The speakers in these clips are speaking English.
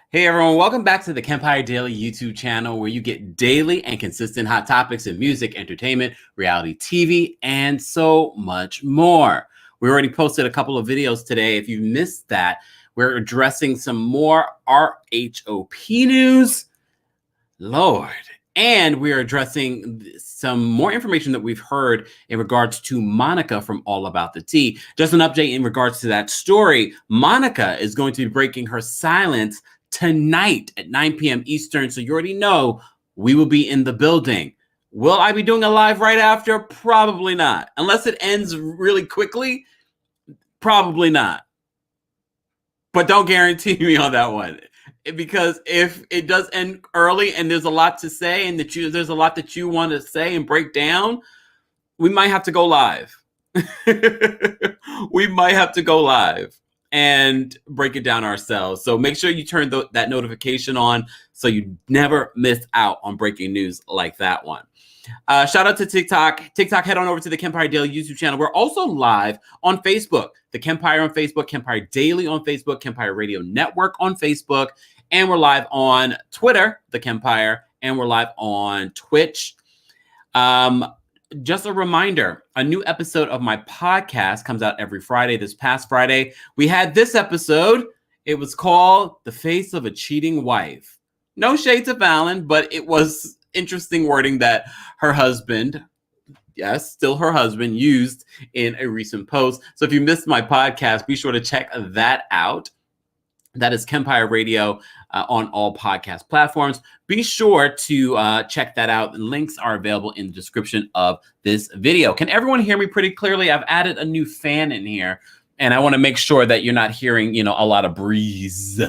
Hey everyone, welcome back to the Kempire Daily YouTube channel where you get daily and consistent hot topics in music, entertainment, reality TV, and so much more. We already posted a couple of videos today. If you missed that, we're addressing some more RHOP news. Lord. And we're addressing some more information that we've heard in regards to Monica from All About the Tea. Just an update in regards to that story. Monica is going to be breaking her silence tonight at 9 p.m. Eastern. So you already know we will be in the building. Will I be doing a live right after? Probably not. Unless it ends really quickly, probably not. But don't guarantee me on that one. Because if it does end early and there's a lot to say and there's a lot that you want to say and break down, we might have to go live. We might have to go live and break it down ourselves. So make sure you turn that notification on so you never miss out on breaking news like that one. Shout out to TikTok. TikTok, head on over to the Kempire Daily YouTube channel. We're also live on Facebook. The Kempire on Facebook, Kempire Daily on Facebook, Kempire Radio Network on Facebook, and we're live on Twitter, The Kempire, and we're live on Twitch. Just a reminder, a new episode of my podcast comes out every Friday. This past Friday, we had this episode. It was called The Face of a Cheating Wife. No shade to Fallon, but it was interesting wording that her husband, yes, still her husband, used in a recent post. So if you missed my podcast, be sure to check that out. That is Kempire Radio on all podcast platforms. Be sure to check that out. The links are available in the description of this video. Can everyone hear me pretty clearly? I've added a new fan in here, and I want to make sure that you're not hearing, a lot of breeze.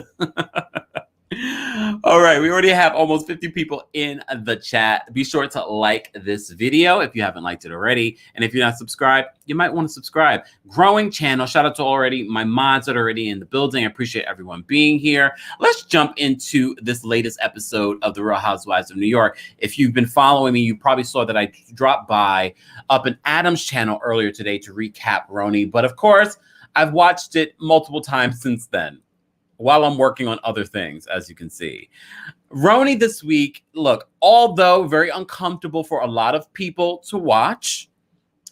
All right, we already have almost 50 people in the chat. Be sure to like this video if you haven't liked it already. And if you're not subscribed, you might want to subscribe. Growing channel. Shout out to already my mods that are already in the building. I appreciate everyone being here. Let's jump into this latest episode of The Real Housewives of New York. If you've been following me, you probably saw that I dropped by up in Adam's channel earlier today to recap RHONY. But of course, I've watched it multiple times since then, while I'm working on other things, as you can see. RHONY this week, look, although very uncomfortable for a lot of people to watch,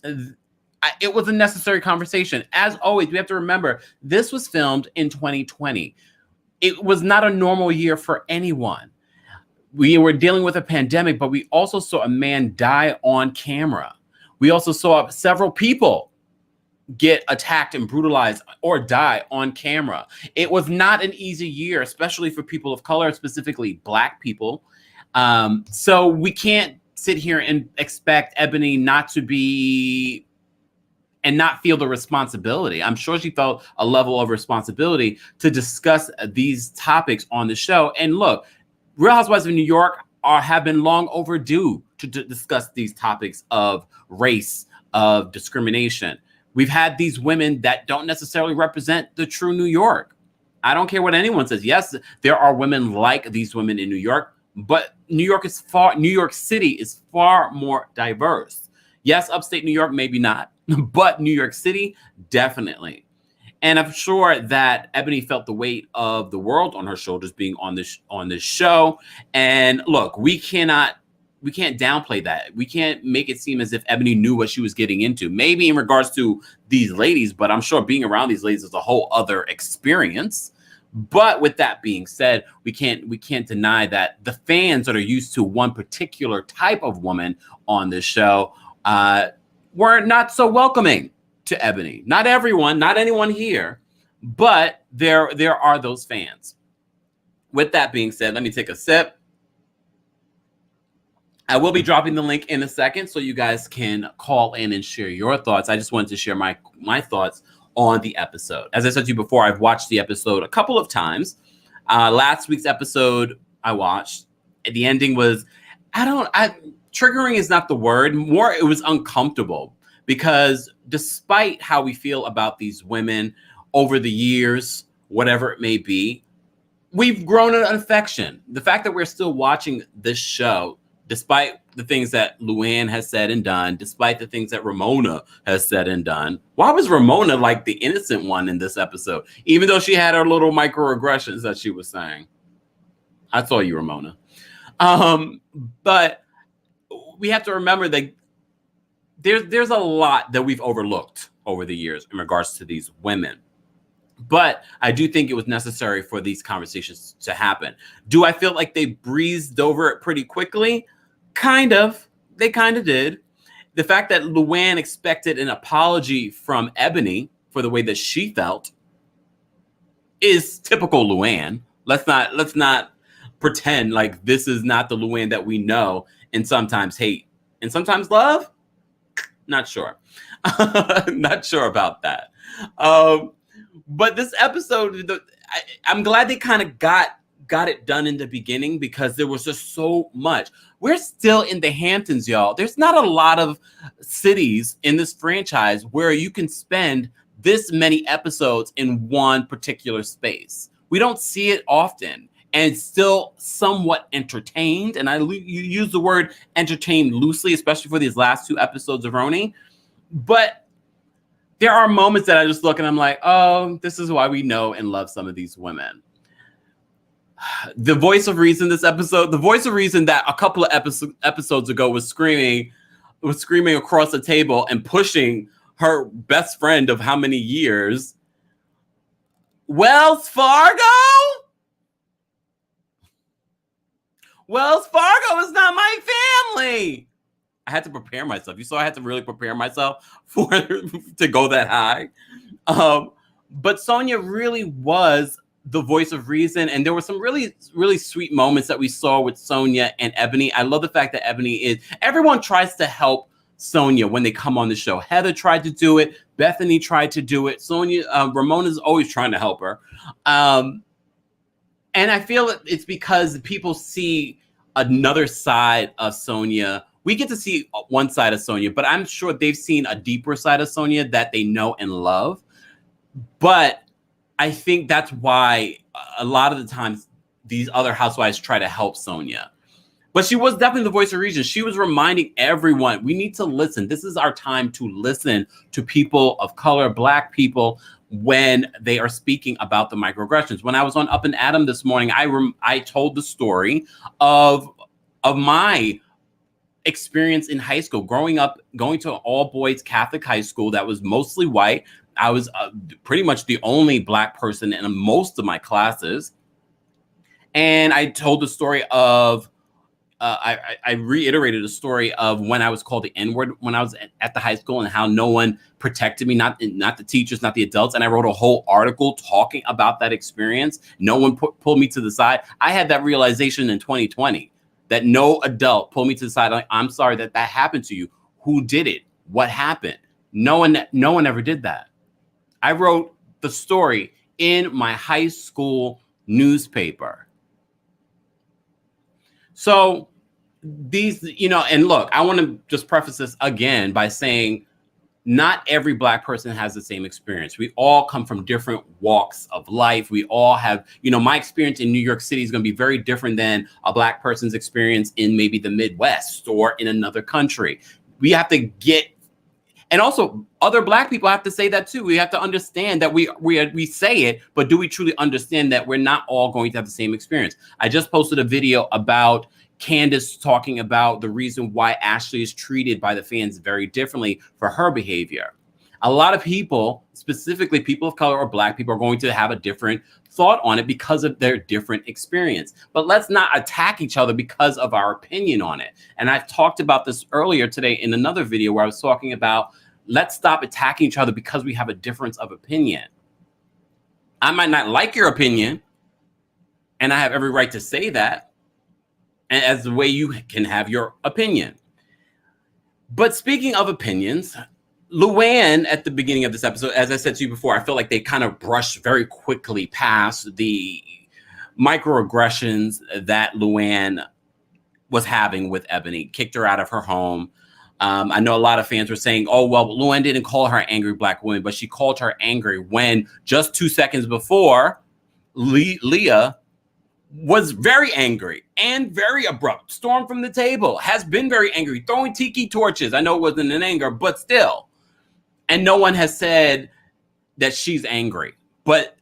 it was a necessary conversation. As always, we have to remember, this was filmed in 2020. It was not a normal year for anyone. We were dealing with a pandemic, but we also saw a man die on camera. We also saw several people get attacked and brutalized or die on camera. It was not an easy year, especially for people of color, specifically Black people. So we can't sit here and expect EBONI not to be and not feel the responsibility. I'm sure she felt a level of responsibility to discuss these topics on the show. And look, Real Housewives of New York have been long overdue to discuss these topics of race, of discrimination. We've had these women that don't necessarily represent the true New York. I don't care what anyone says. Yes, there are women like these women in New York, but New York City is far more diverse. Yes, upstate New York, maybe not, but New York City, definitely. And I'm sure that EBONI felt the weight of the world on her shoulders being on this show. And look, we can't downplay that. We can't make it seem as if EBONI knew what she was getting into. Maybe in regards to these ladies, but I'm sure being around these ladies is a whole other experience. But with that being said, we can't deny that the fans that are used to one particular type of woman on this show were not so welcoming to EBONI. Not everyone, not anyone here, but there are those fans. With that being said, let me take a sip. I will be dropping the link in a second so you guys can call in and share your thoughts. I just wanted to share my thoughts on the episode. As I said to you before, I've watched the episode a couple of times. Last week's episode I watched, the ending was, triggering is not the word. More, it was uncomfortable because despite how we feel about these women over the years, whatever it may be, we've grown an affection. The fact that we're still watching this show, despite the things that Luann has said and done, despite the things that Ramona has said and done. Why was Ramona like the innocent one in this episode? Even though she had her little microaggressions that she was saying. I saw you, Ramona. But we have to remember that there's a lot that we've overlooked over the years in regards to these women. But I do think it was necessary for these conversations to happen. Do I feel like they breezed over it pretty quickly? Kind of. They kind of did. The fact that Luann expected an apology from EBONI for the way that she felt is typical Luann. Let's not pretend like this is not the Luann that we know and sometimes hate and sometimes love. Not sure. Not sure about that. But this episode, I'm glad they kind of got it done in the beginning because there was just so much. We're still in the Hamptons, y'all. There's not a lot of cities in this franchise where you can spend this many episodes in one particular space. We don't see it often, and it's still somewhat entertained. And you use the word entertained loosely, especially for these last 2 episodes of RHONY. But there are moments that I just look and I'm like, oh, this is why we know and love some of these women. The voice of reason this episode, the voice of reason that a couple of episodes ago was screaming across the table and pushing her best friend of how many years, Wells Fargo? Wells Fargo is not my family. I had to prepare myself. You saw I had to really prepare myself to go that high. But Sonia really was the voice of reason. And there were some really, really sweet moments that we saw with Sonia and EBONI. I love the fact that EBONI everyone tries to help Sonia when they come on the show. Heather tried to do it. Bethany tried to do it. Sonia, Ramona's always trying to help her. And I feel it's because people see another side of Sonia. We get to see one side of Sonia, but I'm sure they've seen a deeper side of Sonia that they know and love. But I think that's why a lot of the times these other housewives try to help Sonia. But she was definitely the voice of reason. She was reminding everyone, we need to listen. This is our time to listen to people of color, Black people, when they are speaking about the microaggressions. When I was on Up and Adam this morning, I told the story of my experience in high school, growing up, going to an all-boys Catholic high school that was mostly white. I was pretty much the only Black person in most of my classes. And I told the story of, I reiterated the story of when I was called the N-word when I was at the high school and how no one protected me, not the teachers, not the adults. And I wrote a whole article talking about that experience. No one pulled me to the side. I had that realization in 2020 that no adult pulled me to the side. Like, I'm sorry that happened to you. Who did it? What happened? No one ever did that. I wrote the story in my high school newspaper. So these, and look, I want to just preface this again by saying not every Black person has the same experience. We all come from different walks of life. We all have, my experience in New York City is going to be very different than a Black person's experience in maybe the Midwest or in another country. We have to and also other Black people have to say that too. We have to understand that we say it, but do we truly understand that we're not all going to have the same experience? I just posted a video about Candace talking about the reason why Ashley is treated by the fans very differently for her behavior. A lot of people, specifically people of color or Black people, are going to have a different thought on it because of their different experience. But let's not attack each other because of our opinion on it. And I've talked about this earlier today in another video where I was talking about let's stop attacking each other because we have a difference of opinion. I might not like your opinion, and I have every right to say that, and as the way you can have your opinion. But speaking of opinions, Luann, at the beginning of this episode, as I said to you before, I feel like they kind of brushed very quickly past the microaggressions that Luann was having with EBONI, kicked her out of her home. I know a lot of fans were saying, oh, well, Luann didn't call her angry Black woman, but she called her angry when just 2 seconds before, Leah was very angry and very abrupt, stormed from the table, has been very angry, throwing tiki torches. I know it wasn't in anger, but still. And no one has said that she's angry. But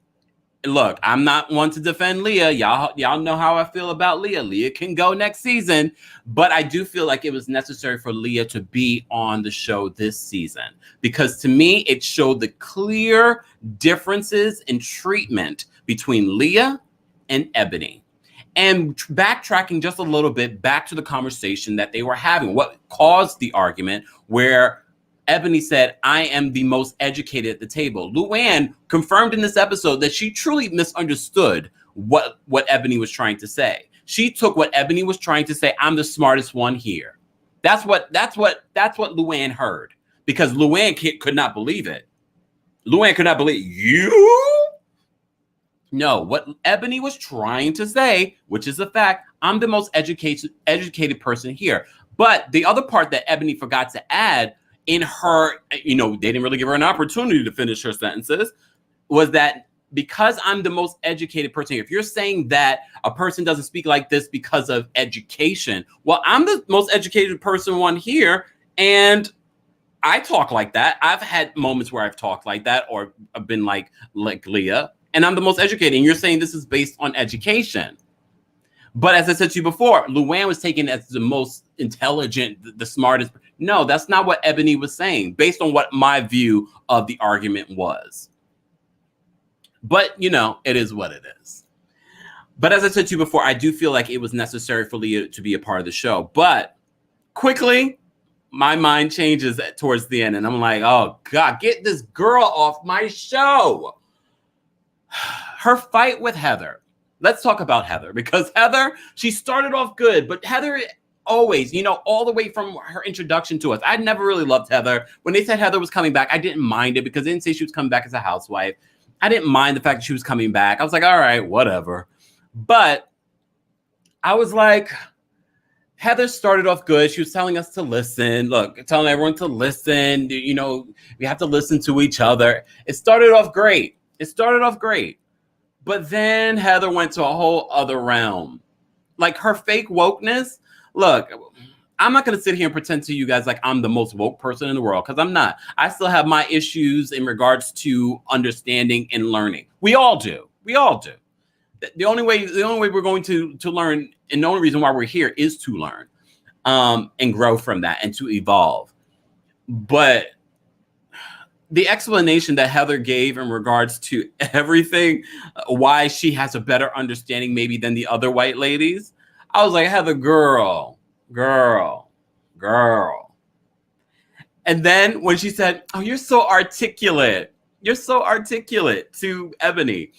look, I'm not one to defend Leah. Y'all know how I feel about Leah. Leah can go next season, but I do feel like it was necessary for Leah to be on the show this season, because to me, it showed the clear differences in treatment between Leah and Ebony. And backtracking just a little bit back to the conversation that they were having, what caused the argument where Ebony said, I am the most educated at the table. Luann confirmed in this episode that she truly misunderstood what Ebony was trying to say. She took what Ebony was trying to say, I'm the smartest one here. That's what Luann heard, because Luann could not believe it. Luann could not believe you. No, what Ebony was trying to say, which is a fact, I'm the most educated person here. But the other part that Ebony forgot to add in her, they didn't really give her an opportunity to finish her sentences, was that because I'm the most educated person here, if you're saying that a person doesn't speak like this because of education, well, I'm the most educated one here, and I talk like that. I've had moments where I've talked like that, or I've been like Leah, and I'm the most educated, and you're saying this is based on education. But as I said to you before, Luann was taken as the most intelligent, the smartest. No, that's not what Ebony was saying, based on what my view of the argument was. But, it is what it is. But as I said to you before, I do feel like it was necessary for Leah to be a part of the show. But quickly, my mind changes towards the end, and I'm like, oh, God, get this girl off my show. Her fight with Heather. Let's talk about Heather, because Heather, she started off good, but Heather always, all the way from her introduction to us, I never really loved Heather. When they said Heather was coming back, I didn't mind it, because they didn't say she was coming back as a housewife. I didn't mind the fact that she was coming back. I was like, all right, whatever. But I was like, Heather started off good. She was telling us to listen. Look, telling everyone to listen. We have to listen to each other. It started off great. But then Heather went to a whole other realm. Like her fake wokeness. Look, I'm not going to sit here and pretend to you guys like I'm the most woke person in the world, because I'm not. I still have my issues in regards to understanding and learning. We all do. The only way we're going to learn, and the only reason why we're here, is to learn and grow from that and to evolve. But the explanation that Heather gave in regards to everything, why she has a better understanding maybe than the other white ladies, I was like, Heather, girl. And then when she said, oh, you're so articulate to Ebony,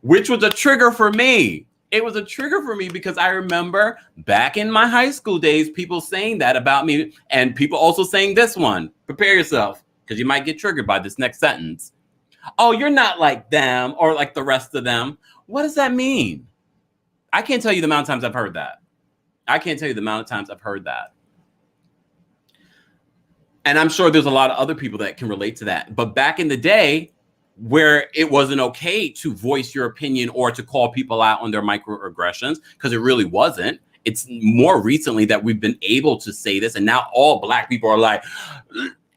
which was a trigger for me. It was a trigger for me because I remember back in my high school days, people saying that about me, and people also saying this one. Prepare yourself, because you might get triggered by this next sentence. Oh, you're not like them or like the rest of them. What does that mean? I can't tell you the amount of times I've heard that. And I'm sure there's a lot of other people that can relate to that. But back in the day, where it wasn't okay to voice your opinion or to call people out on their microaggressions, because it really wasn't. It's more recently that we've been able to say this, and now all Black people are like,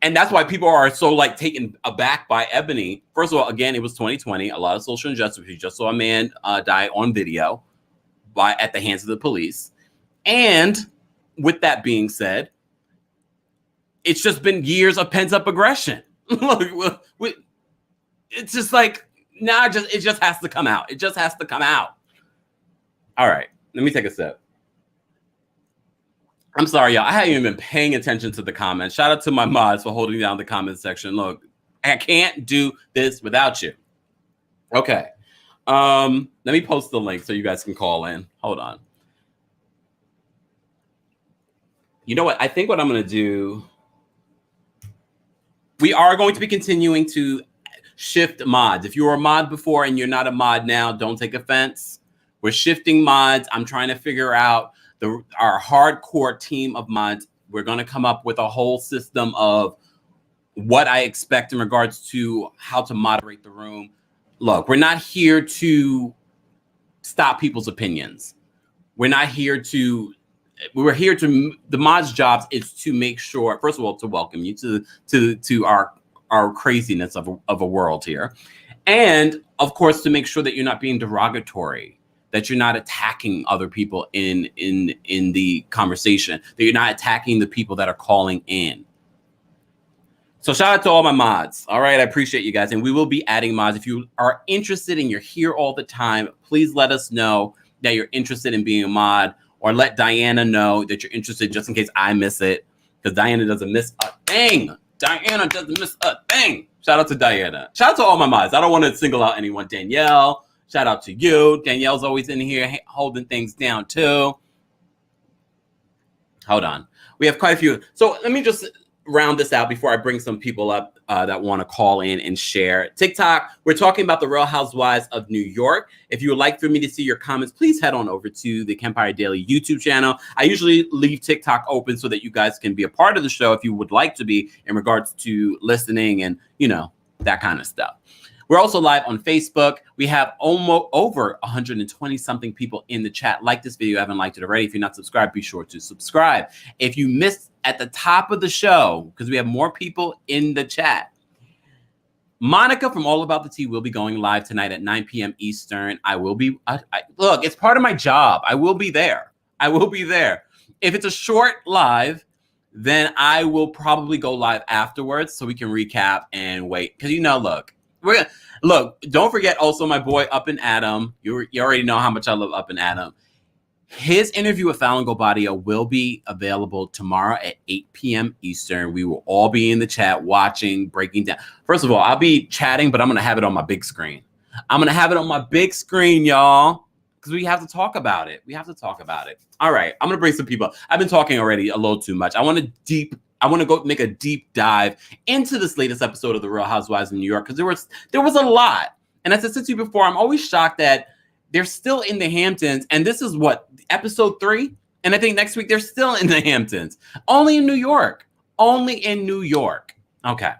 and that's why people are so like taken aback by Ebony. First of all, again, it was 2020, a lot of social injustice. You just saw a man die on video at the hands of the police. And with that being said, it's just been years of pent-up aggression. It's just like, now it just has to come out. It just has to come out. All right, let me take a sip. I'm sorry, y'all. I haven't even been paying attention to the comments. Shout out to my mods for holding down the comment section. Look, I can't do this without you. Okay. Let me post the link so you guys can call in. Hold on. You know what? I think what I'm going to do, we are going to be continuing to shift mods. If you were a mod before and you're not a mod now, don't take offense. We're shifting mods. I'm trying to figure out our hardcore team of mods. We're going to come up with a whole system of what I expect in regards to how to moderate the room. Look, we're not here to stop people's opinions. We're here to, the mods' jobs is to make sure, first of all, to welcome you to our craziness of a world here. And of course, to make sure that you're not being derogatory, that you're not attacking other people in the conversation, that you're not attacking the people that are calling in. So shout out to all my mods. All right, I appreciate you guys. And we will be adding mods. If you are interested and you're here all the time, please let us know that you're interested in being a mod, or let Diana know that you're interested just in case I miss it, because Diana doesn't miss a thing. Diana doesn't miss a thing. Shout out to Diana. Shout out to all my mods. I don't want to single out anyone. Danielle, shout out to you. Danielle's always in here holding things down too. Hold on. We have quite a few. So let me just round this out before I bring some people up that want to call in and share. TikTok, we're talking about the Real Housewives of New York. If you would like for me to see your comments, please head on over to the Kempire Daily YouTube channel. I usually leave TikTok open so that you guys can be a part of the show if you would like to be, in regards to listening and, you know, that kind of stuff. We're also live on Facebook. We have almost over 120 something people in the chat. Like this video, haven't liked it already. If you're not subscribed, be sure to subscribe. If you missed at the top of the show, because we have more people in the chat, Monica from All About the Tea will be going live tonight at 9 p.m. Eastern. I will be, look, it's part of my job. I will be there. I will be there. If it's a short live, then I will probably go live afterwards so we can recap and wait. Because, you know, look, don't forget also my boy Up and Adam. You already know how much I love Up and Adam. His interview with Fallon Gobadia will be available tomorrow at 8 p.m. Eastern. We will all be in the chat watching, breaking down. First of all, I'll be chatting, but I'm going to have it on my big screen. I'm going to have it on my big screen, y'all, because we have to talk about it. We have to talk about it. All right, I'm going to bring some people. I've been talking already a little too much. I want to go make a deep dive into this latest episode of The Real Housewives of New York, because there was a lot. And as I said to you before, I'm always shocked that they're still in the Hamptons. And this is what, episode 3? And I think next week they're still in the Hamptons. Only in New York. Only in New York. Okay.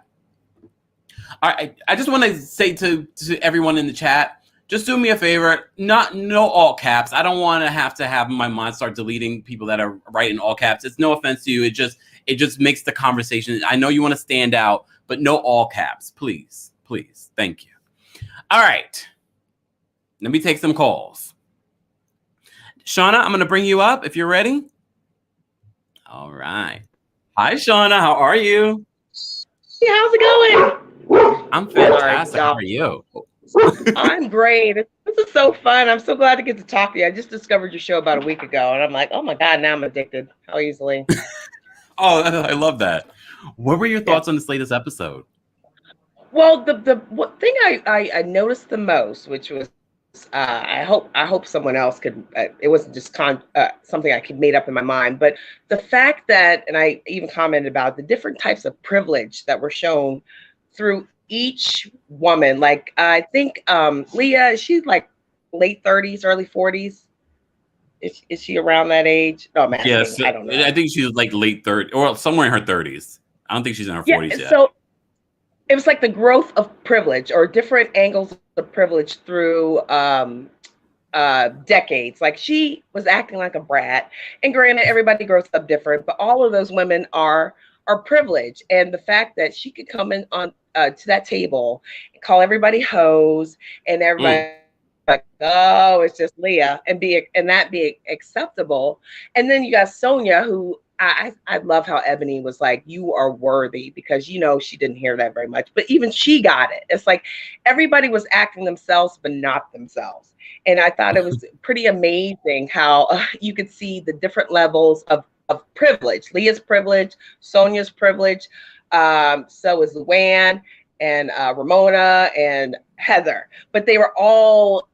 All right. I just want to say to everyone in the chat, just do me a favor. No all caps. I don't want to have my mind start deleting people that are writing all caps. It's no offense to you. It just makes the conversation. I know you want to stand out, but no all caps. Please. Please. Thank you. All right. Let me take some calls. Shauna, I'm going to bring you up if you're ready. All right. Hi, Shauna. How are you? Hey, how's it going? I'm fantastic. How are you? I'm great. This is so fun. I'm so glad to get to talk to you. I just discovered your show about a week ago, and I'm like, oh, my God, now I'm addicted. How easily. Oh, I love that. What were your thoughts on this latest episode? Well, the thing I noticed the most, which was, I hope someone else could. It wasn't just something I could made up in my mind, but the fact that, and I even commented about the different types of privilege that were shown through each woman. Like I think Leah, she's like late 30s, early 40s. Is she around that age? No, man. Yes, I don't know. I think she's like late 30s, or somewhere in her 30s. I don't think she's in her 40s yet. So it was like the growth of privilege, or different angles of privilege through decades. Like she was acting like a brat, and granted, everybody grows up different, but all of those women are privileged. And the fact that she could come in on to that table and call everybody hoes, and everybody like, oh, it's just Leah, and that be acceptable. And then you got Sonia, who I love how Ebony was like, you are worthy, because, you know, she didn't hear that very much, but even she got it. It's like everybody was acting themselves, but not themselves. And I thought it was pretty amazing how you could see the different levels of privilege. Leah's privilege, Sonia's privilege. So is Luann and Ramona and Heather, but they were all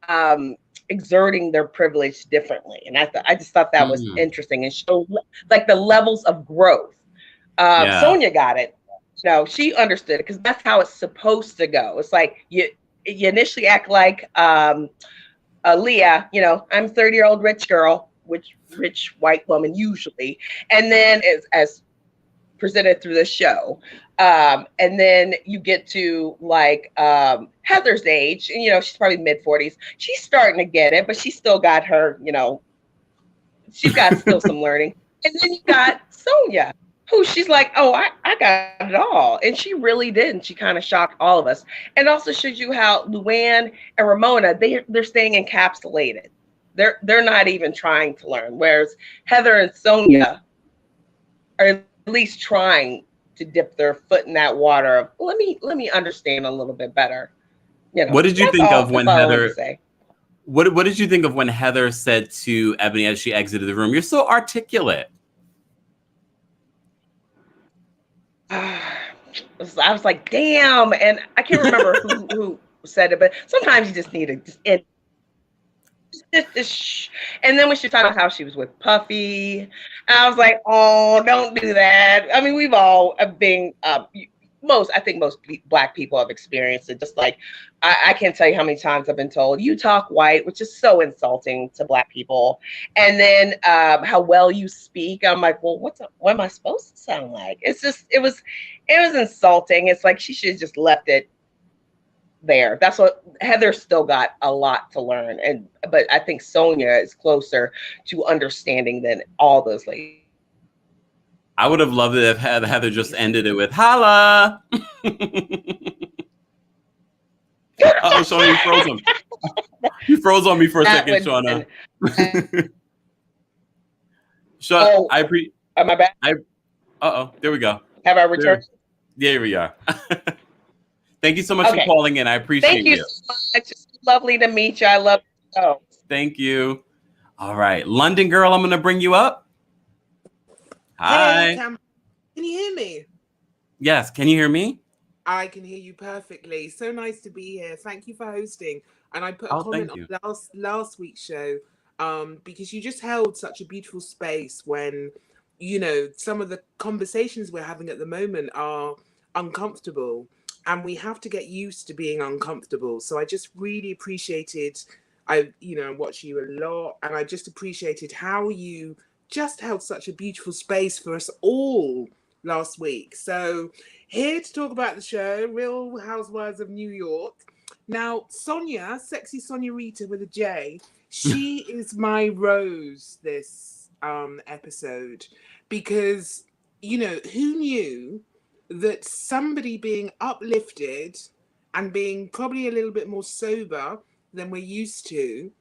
exerting their privilege differently. And I just thought that was interesting, and showed like the levels of growth. Sonia got it. No, she understood it, because that's how it's supposed to go. It's like you initially act like Leah, you know, I'm a 30-year-old rich girl, rich white woman usually. And then as presented through the show. And then you get to like Heather's age, and, you know, she's probably mid-40s. She's starting to get it, but she's still got her, you know, she's got still some learning. And then you got Sonia, who she's like, oh, I got it all. And she really did. And she kind of shocked all of us. And also shows you how Luann and Ramona, they're staying encapsulated. They're not even trying to learn. Whereas Heather and Sonia are at least trying to dip their foot in that water of let me understand a little bit better. You know, What did you that's think all. of when That's all I wanted to Heather? say. What did you think of when Heather said to Ebony as she exited the room, "You're so articulate"? I was like, damn, and I can't remember who said it, but sometimes you just need to just end. And then when she talked about how she was with Puffy, I was like, oh, don't do that. I mean, we've all been I think most Black people have experienced it. Just like I can't tell you how many times I've been told you talk white, which is so insulting to Black people. And then how well you speak. I'm like, well, what am I supposed to sound like? It's just it was insulting. It's like she should have just left it there. That's what Heather still got a lot to learn. But I think Sonia is closer to understanding than all those ladies. I would have loved it if Heather just ended it with "Holla." Oh, Shauna, you froze on me. You froze on me for a second, Shauna. Oh, I appreciate. am I back? There we go. Have I returned? There we are. Thank you so much for calling in. I appreciate you. Thank you so much. It's lovely to meet you. I love you. Oh. Thank you. All right, London girl, I'm going to bring you up. Hi. Hey, can you hear me? Yes. Can you hear me? I can hear you perfectly. So nice to be here. Thank you for hosting. And I put a comment on last week's show because you just held such a beautiful space when, you know, some of the conversations we're having at the moment are uncomfortable. And we have to get used to being uncomfortable. So I just really appreciated, I watch you a lot, and I just appreciated how you just held such a beautiful space for us all last week. So here to talk about the show, Real Housewives of New York. Now, Sonia, sexy Sonia Rita with a J, she is my rose this episode because, you know, who knew that somebody being uplifted and being probably a little bit more sober than we're used to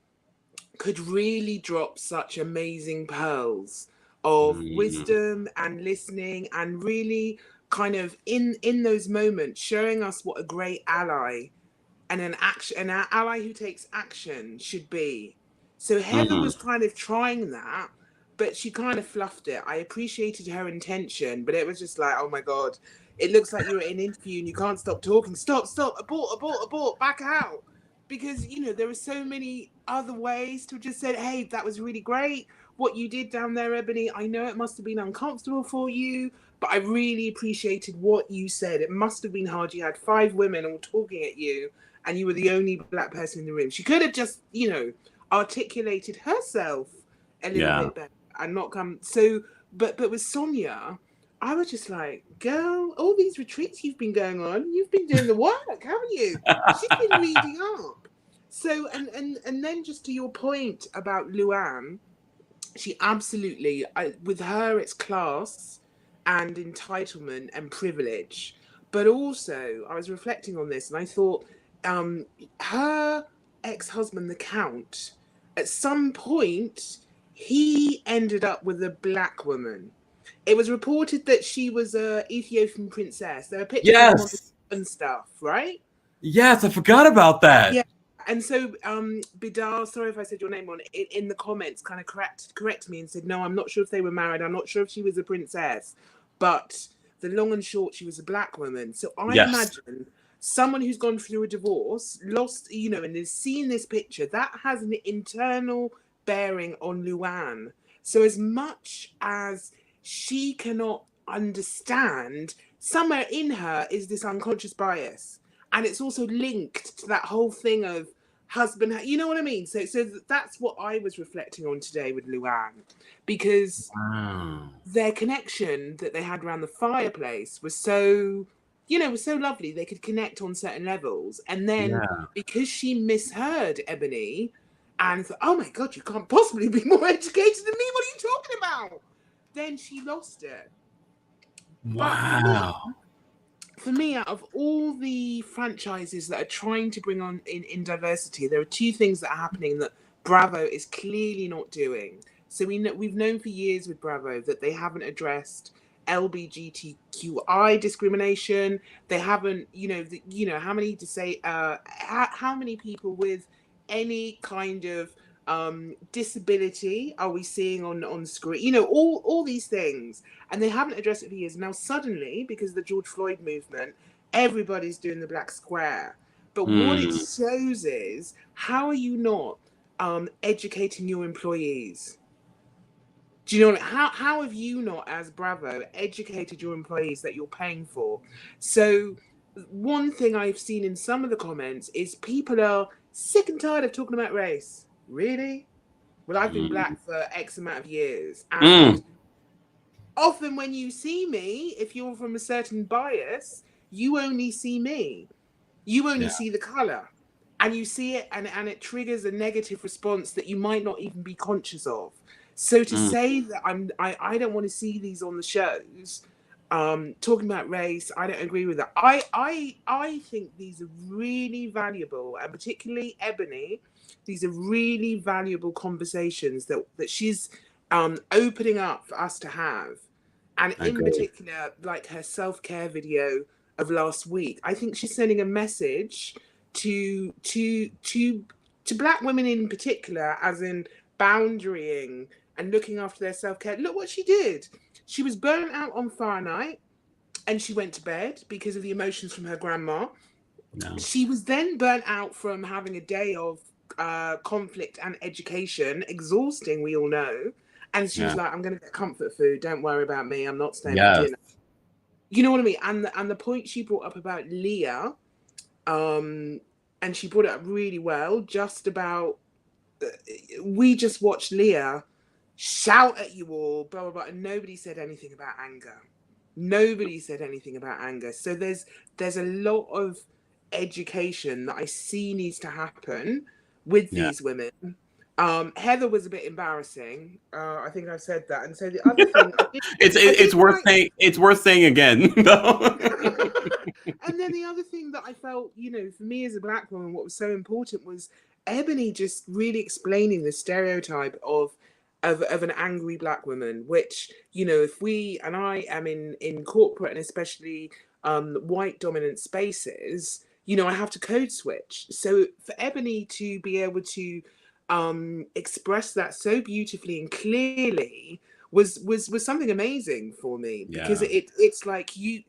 could really drop such amazing pearls of wisdom and listening and really kind of in those moments showing us what a great ally and an ally who takes action should be. So Heather was kind of trying that, but she kind of fluffed it. I appreciated her intention, but it was just like, oh my God, it looks like you're at an interview and you can't stop talking. Stop, abort, back out. Because, you know, there are so many other ways to just say, hey, that was really great. What you did down there, Ebony, I know it must have been uncomfortable for you, but I really appreciated what you said. It must have been hard. You had 5 women all talking at you and you were the only Black person in the room. She could have just, you know, articulated herself a little bit better and not come. So, but with Sonia, I was just like, girl, all these retreats you've been going on, you've been doing the work, haven't you? She's been reading up. So, and then just to your point about Luann, she absolutely, with her, it's class and entitlement and privilege. But also, I was reflecting on this and I thought, her ex-husband, the Count, at some point, he ended up with a Black woman. It was reported that she was an Ethiopian princess. There are pictures and stuff, right? Yes, I forgot about that. Yeah. And so Bidar, sorry if I said your name wrong, in the comments kind of correct me and said, no, I'm not sure if they were married. I'm not sure if she was a princess. But the long and short, she was a Black woman. So I imagine someone who's gone through a divorce, lost, you know, and is seeing this picture, that has an internal bearing on Luann. So as much as she cannot understand, somewhere in her is this unconscious bias. And it's also linked to that whole thing of husband, you know what I mean? So that's what I was reflecting on today with Luann, because their connection that they had around the fireplace was so, you know, was so lovely. They could connect on certain levels. And then because she misheard Ebony and thought, oh my God, you can't possibly be more educated than me. What are you talking about? Then she lost it. But Wow. for me, out of all the franchises that are trying to bring on in diversity, there are two things that are happening that Bravo is clearly not doing. So we've known for years with Bravo that they haven't addressed LGBTQI discrimination. They haven't, how many to say, how many people with any kind of disability are we seeing on screen? All these things, and they haven't addressed it for years. Now suddenly, because of the George Floyd movement, everybody's doing the black square. But what it shows is, how are you not educating your employees? Do you know what? How have you not, as Bravo, educated your employees that you're paying for? So one thing I've seen in some of the comments is people are sick and tired of talking about race. Really? Well, I've been black for X amount of years. And often when you see me, if you're from a certain bias, you only see me. You only see the color. And you see it and it triggers a negative response that you might not even be conscious of. So to say that I don't want to see these on the shows, talking about race, I don't agree with that. I think these are really valuable, and particularly Ebony, these are really valuable conversations that she's opening up for us to have. And in particular, like her self-care video of last week, I think she's sending a message to black women in particular, as in boundarying and looking after their self-care. Look what she did. She was burnt out on Fire Night and she went to bed because of the emotions from her grandma. No. She was then burnt out from having a day of conflict and education, exhausting, we all know. And she was like, I'm going to get comfort food. Don't worry about me. I'm not staying for dinner. You know what I mean? And the point she brought up about Leah, and she brought it up really well, just about, we just watched Leah shout at you all, blah, blah, blah, and nobody said anything about anger. Nobody said anything about anger. So there's a lot of education that I see needs to happen with these women. Heather was a bit embarrassing. I think I've said that. And so the other thing, it's worth saying. It's worth saying again. And then the other thing that I felt, for me as a black woman, what was so important was Ebony just really explaining the stereotype of an angry black woman, which, if we, and I am in corporate and especially white dominant spaces, I have to code switch. So for Ebony to be able to express that so beautifully and clearly was something amazing for me, because it's like she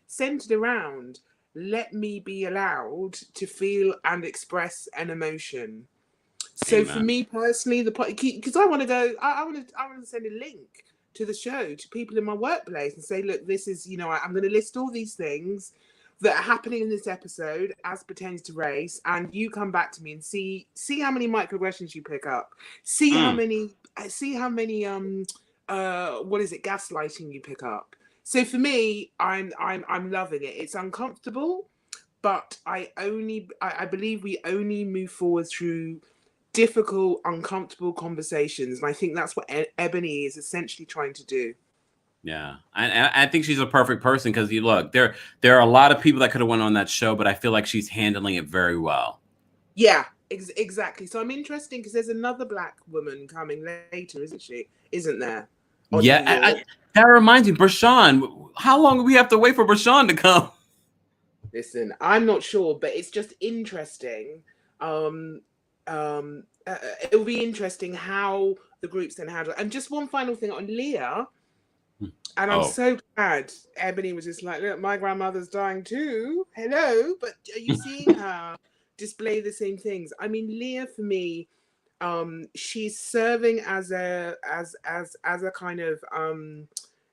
centered around, let me be allowed to feel and express an emotion. So for me personally, because I want to go, I want to send a link to the show to people in my workplace and say, look, this is, I'm going to list all these things that are happening in this episode as pertains to race, and you come back to me and see how many microaggressions you pick up, see how many gaslighting you pick up. So for me, I'm loving it. It's uncomfortable, but I believe we only move forward through difficult, uncomfortable conversations, and I think that's what Ebony is essentially trying to do. Yeah, I think she's a perfect person, because you look, there are a lot of people that could have went on that show, but I feel like she's handling it very well. Yeah, exactly. So I'm interested because there's another black woman coming later, isn't there? Yeah, that reminds me, Brashawn. How long do we have to wait for Brashawn to come? Listen, I'm not sure, but it's just interesting. It will be interesting how the groups then handle it. And just one final thing on Leah. And I'm so glad Ebony was just like, look, my grandmother's dying too. Hello, but are you seeing her display the same things? I mean, Leah, for me, she's serving as a kind of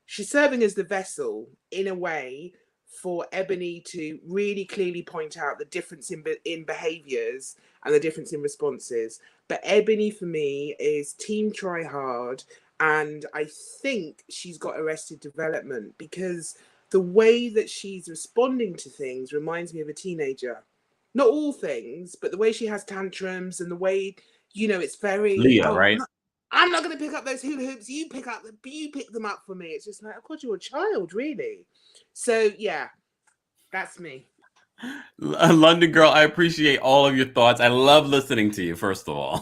she's serving as the vessel in a way for Ebony to really clearly point out the difference in behaviors and the difference in responses. But Ebony, for me, is team try hard. And I think she's got Arrested Development, because the way that she's responding to things reminds me of a teenager. Not all things, but the way she has tantrums and the way, it's very... Leah, right? I'm not going to pick up those hula hoops. You pick them up for me. It's just like, oh God, you're a child, really. So yeah, that's me. London girl, I appreciate all of your thoughts. I love listening to you, first of all.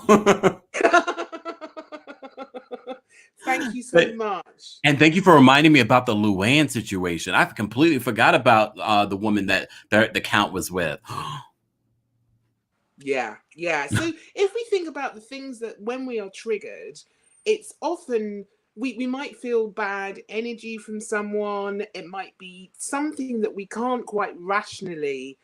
Thank you so much. And thank you for reminding me about the Luann situation. I completely forgot about the woman that the Count was with. Yeah. So if we think about the things that when we are triggered, it's often we might feel bad energy from someone. It might be something that we can't quite rationally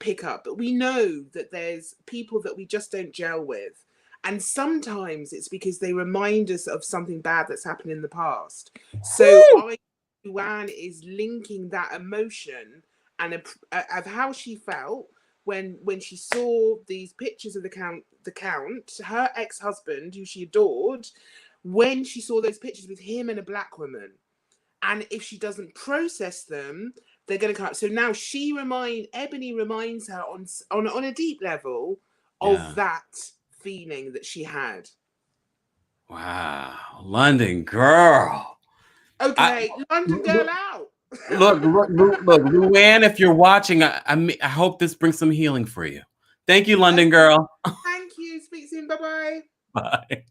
pick up, but we know that there's people that we just don't gel with. And sometimes it's because they remind us of something bad that's happened in the past. So Luann is linking that emotion and of how she felt when she saw these pictures of the count, her ex-husband, who she adored, when she saw those pictures with him and a black woman. And if she doesn't process them, they're going to come up. So now Ebony reminds her on a deep level of that feeling that she had. Wow. London girl. Okay, London girl out. Look, Luann, if you're watching, I hope this brings some healing for you. Thank you, London girl. Thank you. Speak soon. Bye-bye. Bye.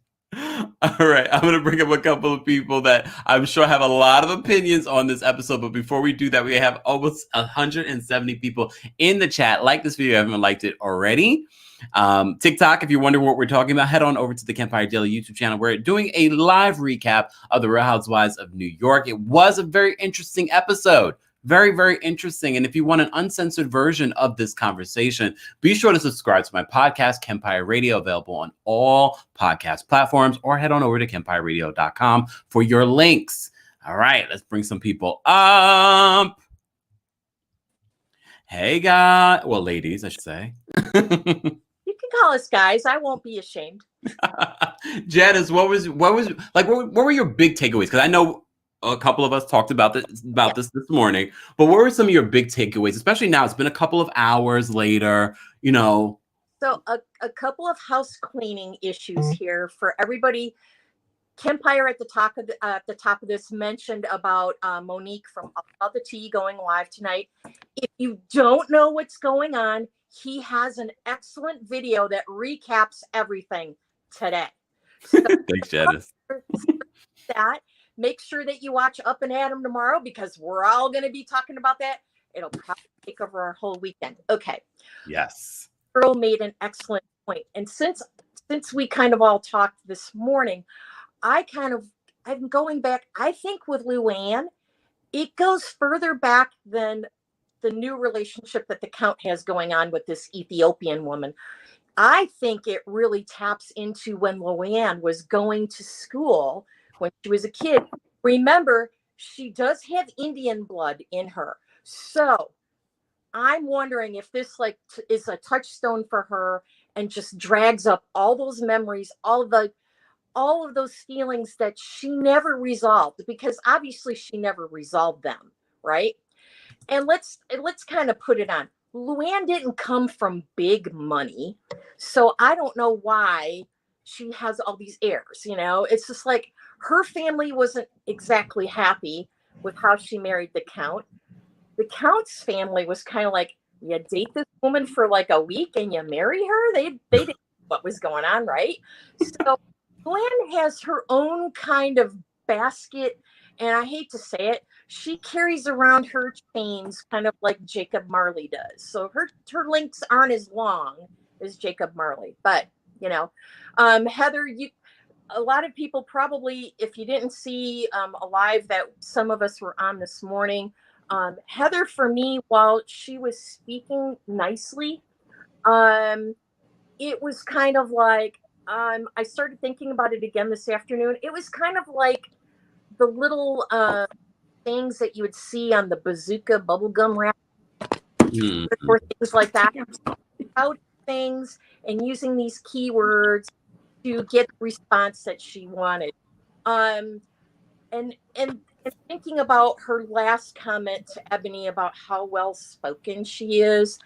All right, I'm going to bring up a couple of people that I'm sure have a lot of opinions on this episode. But before we do that, we have almost 170 people in the chat. Like this video if you haven't liked it already. TikTok, if you're wondering what we're talking about, head on over to the Kempire Daily YouTube channel. We're doing a live recap of the Real Housewives of New York. It was a very interesting episode. Very, very interesting. And if you want an uncensored version of this conversation, be sure to subscribe to my podcast, Kempire Radio, available on all podcast platforms, or head on over to KempireRadio.com for your links. All right, let's bring some people up. Hey, guys. Well, ladies, I should say. You can call us guys. I won't be ashamed. Janice, what were your big takeaways? Because I know a couple of us talked about this morning, but what were some of your big takeaways, especially now? It's been a couple of hours later, you know. So a couple of house cleaning issues here for everybody. Kempire at the top of this mentioned about Monique from About the Tea going live tonight. If you don't know what's going on, he has an excellent video that recaps everything today. So thanks, Janice. Make sure that you watch Up and At 'em tomorrow, because we're all going to be talking about that. It'll probably take over our whole weekend. Okay. Yes. Earl made an excellent point. And since we kind of all talked this morning, I'm going back. I think with Luann, it goes further back than the new relationship that the Count has going on with this Ethiopian woman. I think it really taps into when Luann was going to school when she was a kid. Remember, she does have Indian blood in her. So I'm wondering if this is a touchstone for her and just drags up all those memories, all of those feelings that she never resolved, because obviously she never resolved them, right? And let's kind of put it on. Luann didn't come from big money, so I don't know why she has all these heirs. You know, it's just like her family wasn't exactly happy with how she married the Count. The Count's family was kind of like, you date this woman for like a week and you marry her. They didn't know what was going on, right? So Luann has her own kind of basket, and I hate to say it, she carries around her chains kind of like Jacob Marley does. So her links aren't as long as Jacob Marley, but you know, Heather, a lot of people probably, if you didn't see a live that some of us were on this morning, Heather, for me, while she was speaking nicely, it was kind of like, I started thinking about it again this afternoon. It was kind of like the little things that you would see on the Bazooka bubblegum wrap, or things like that. Out things and using these keywords to get the response that she wanted. And thinking about her last comment to Ebony about how well spoken she is.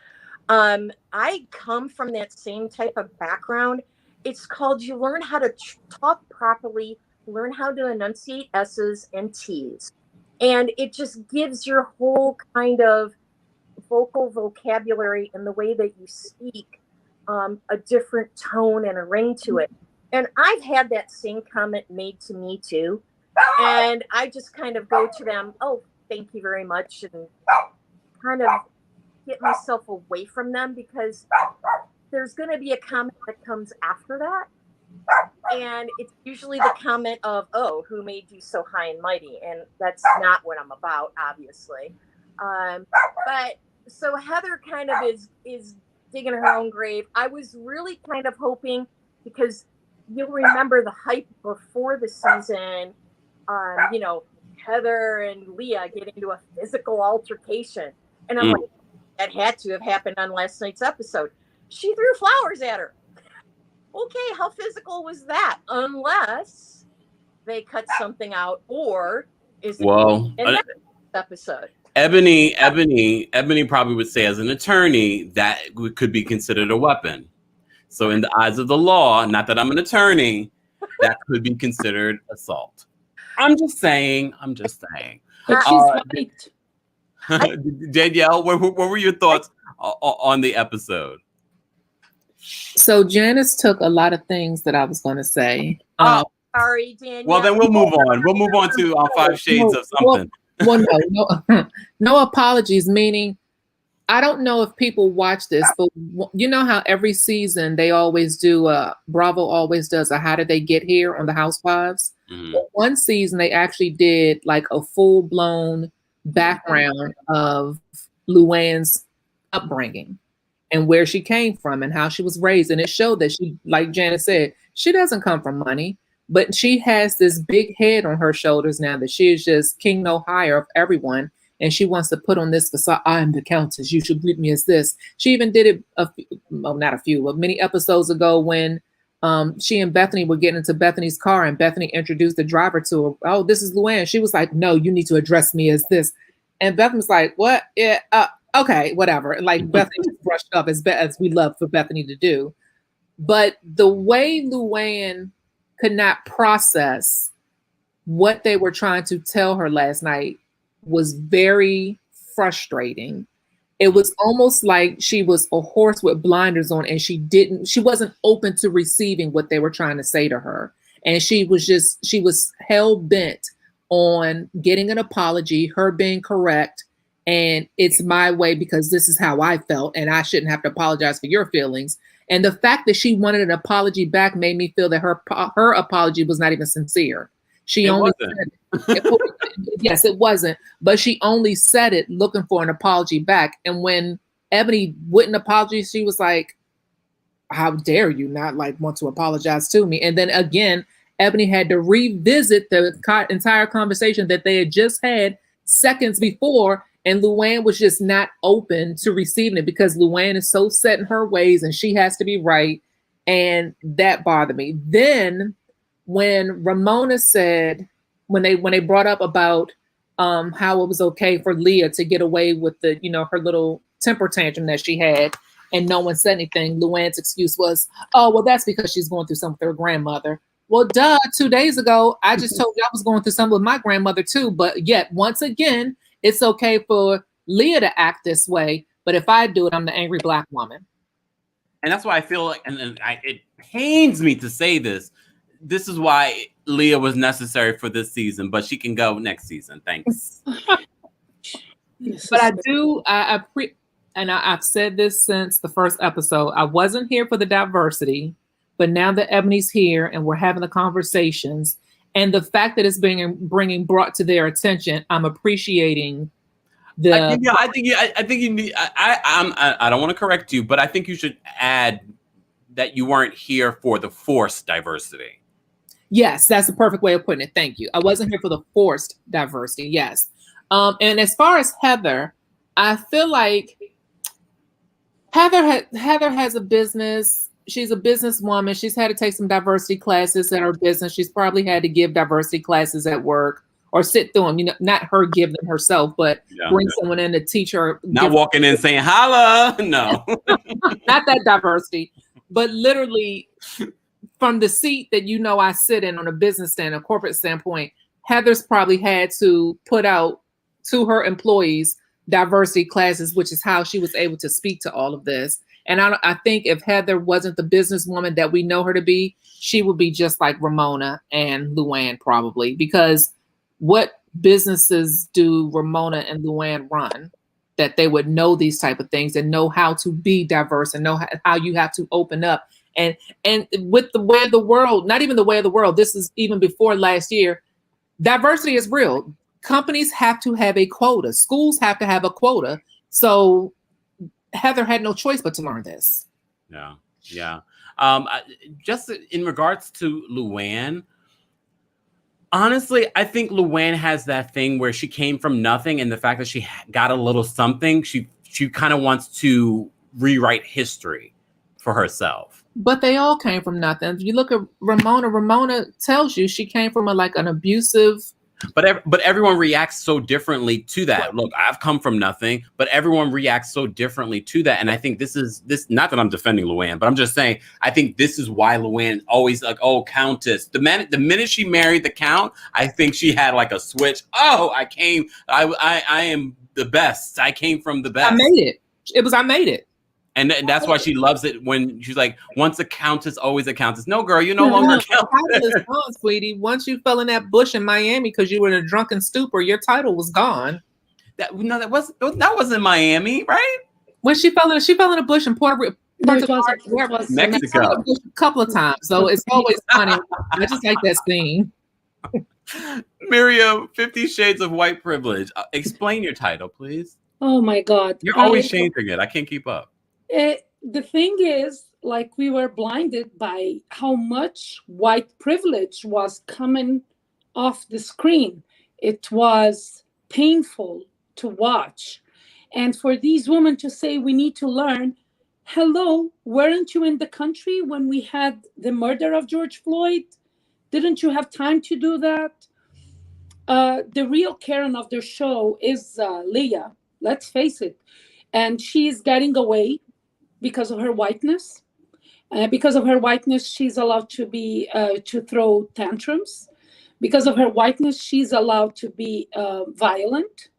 I come from that same type of background, it's called You Learn How to Talk Properly, Learn How to Enunciate S's and T's. And it just gives your whole kind of vocal vocabulary and the way that you speak a different tone and a ring to it. And I've had that same comment made to me too. And I just kind of go to them, oh, thank you very much, and kind of get myself away from them, because there's going to be a comment that comes after that. And it's usually the comment of, oh, who made you so high and mighty? And that's not what I'm about, obviously. But so Heather kind of is digging her own grave. I was really kind of hoping, because you'll remember the hype before the season, you know, Heather and Leah get into a physical altercation. And I'm like, that had to have happened on last night's episode. She threw flowers at her. Okay, how physical was that? Unless they cut something out, or is it in that episode? Ebony probably would say, as an attorney, that could be considered a weapon. So in the eyes of the law, not that I'm an attorney, that could be considered assault. I'm just saying. But she's right. Danielle, what were your thoughts on the episode? So Janice took a lot of things that I was going to say. Sorry, Danielle. Well, then we'll move on. We'll move on to 5 Shades of something. Well, no apologies, meaning I don't know if people watch this, but you know how every season they always do, Bravo always does a How Did They Get Here on the Housewives. Well, one season they actually did like a full-blown background of Luann's upbringing and where she came from and how she was raised. And it showed that she, like Janet said, she doesn't come from money, but she has this big head on her shoulders now that she is just king no higher of everyone. And she wants to put on this facade. I am the countess. You should greet me as this. She even did it many episodes ago when she and Bethany were getting into Bethany's car and Bethany introduced the driver to her. Oh, this is Luann. She was like, no, you need to address me as this. And Bethany was like, what? Yeah, okay, whatever. And like Bethany was brushed up as we love for Bethany to do. But the way Luann could not process what they were trying to tell her last night was very frustrating. It was almost like she was a horse with blinders on and she wasn't open to receiving what they were trying to say to her. And she was hell bent on getting an apology, her being correct. And it's my way because this is how I felt and I shouldn't have to apologize for your feelings. And the fact that she wanted an apology back made me feel that her apology was not even sincere. She only said it. Yes, it wasn't. But she only said it looking for an apology back. And when Ebony wouldn't apologize, she was like, how dare you not like want to apologize to me? And then again, Ebony had to revisit the entire conversation that they had just had seconds before. And Luann was just not open to receiving it because Luann is so set in her ways and she has to be right. And that bothered me. Then when Ramona said, when they brought up about how it was okay for Leah to get away with the, her little temper tantrum that she had and no one said anything, Luann's excuse was, oh, well, that's because she's going through something with her grandmother. Well, duh, 2 days ago, I just told you I was going through something with my grandmother too. But yet, once again, it's okay for Leah to act this way. But if I do it, I'm the angry Black woman. And that's why I feel like, it pains me to say this. This is why Leah was necessary for this season, but she can go next season. Thanks. But I've said this since the first episode. I wasn't here for the diversity, but now that Ebony's here and we're having the conversations and the fact that it's being brought to their attention, I'm appreciating the. I think you need. I don't want to correct you, but I think you should add that you weren't here for the forced diversity. Yes, that's the perfect way of putting it. Thank you. I wasn't here for the forced diversity. Yes. And as far as Heather, I feel like Heather has a business. She's a businesswoman. She's had to take some diversity classes at her business. She's probably had to give diversity classes at work or sit through them. Not her give them herself, but bring someone in to teach her. Not walking in saying, holla. No. Not that diversity, but literally from the seat that I sit in on a business stand, a corporate standpoint, Heather's probably had to put out to her employees diversity classes, which is how she was able to speak to all of this. And I think if Heather wasn't the businesswoman that we know her to be, she would be just like Ramona and Luann probably, because what businesses do Ramona and Luann run that they would know these type of things and know how to be diverse and know how you have to open up. And with the way of the world, not even the way of the world, this is even before last year, diversity is real. Companies have to have a quota. Schools have to have a quota. So Heather had no choice but to learn this. Yeah. Just in regards to Luann, honestly, I think Luann has that thing where she came from nothing, and the fact that she got a little something, she kind of wants to rewrite history for herself. But they all came from nothing. If you look at Ramona, Ramona tells you she came from an abusive. But everyone reacts so differently to that. Look, I've come from nothing, but everyone reacts so differently to that. And I think this. Not that I'm defending Luann, but I'm just saying I think this is why Luann always like, oh, Countess. The minute she married the Count, I think she had like a switch. Oh, I am the best. I came from the best. I made it. I made it. And that's why she loves it when she's like, once a countess, always a countess. No, girl, you're no longer a countess. Title is gone, sweetie. Once you fell in that bush in Miami because you were in a drunken stupor, your title was gone. That wasn't Miami, right? When she fell in a bush in Puerto Rico. Mexico. A couple of times. So it's always funny. I just like that scene. Miriam, 50 Shades of White Privilege. Explain your title, please. Oh my God. You're always changing it. I can't keep up. The thing is, like, we were blinded by how much white privilege was coming off the screen. It was painful to watch. And for these women to say, we need to learn, hello, weren't you in the country when we had the murder of George Floyd? Didn't you have time to do that? The real Karen of their show is Leah, let's face it. And she's getting away because of her whiteness. Because of her whiteness, she's allowed to be to throw tantrums. Because of her whiteness, she's allowed to be violent.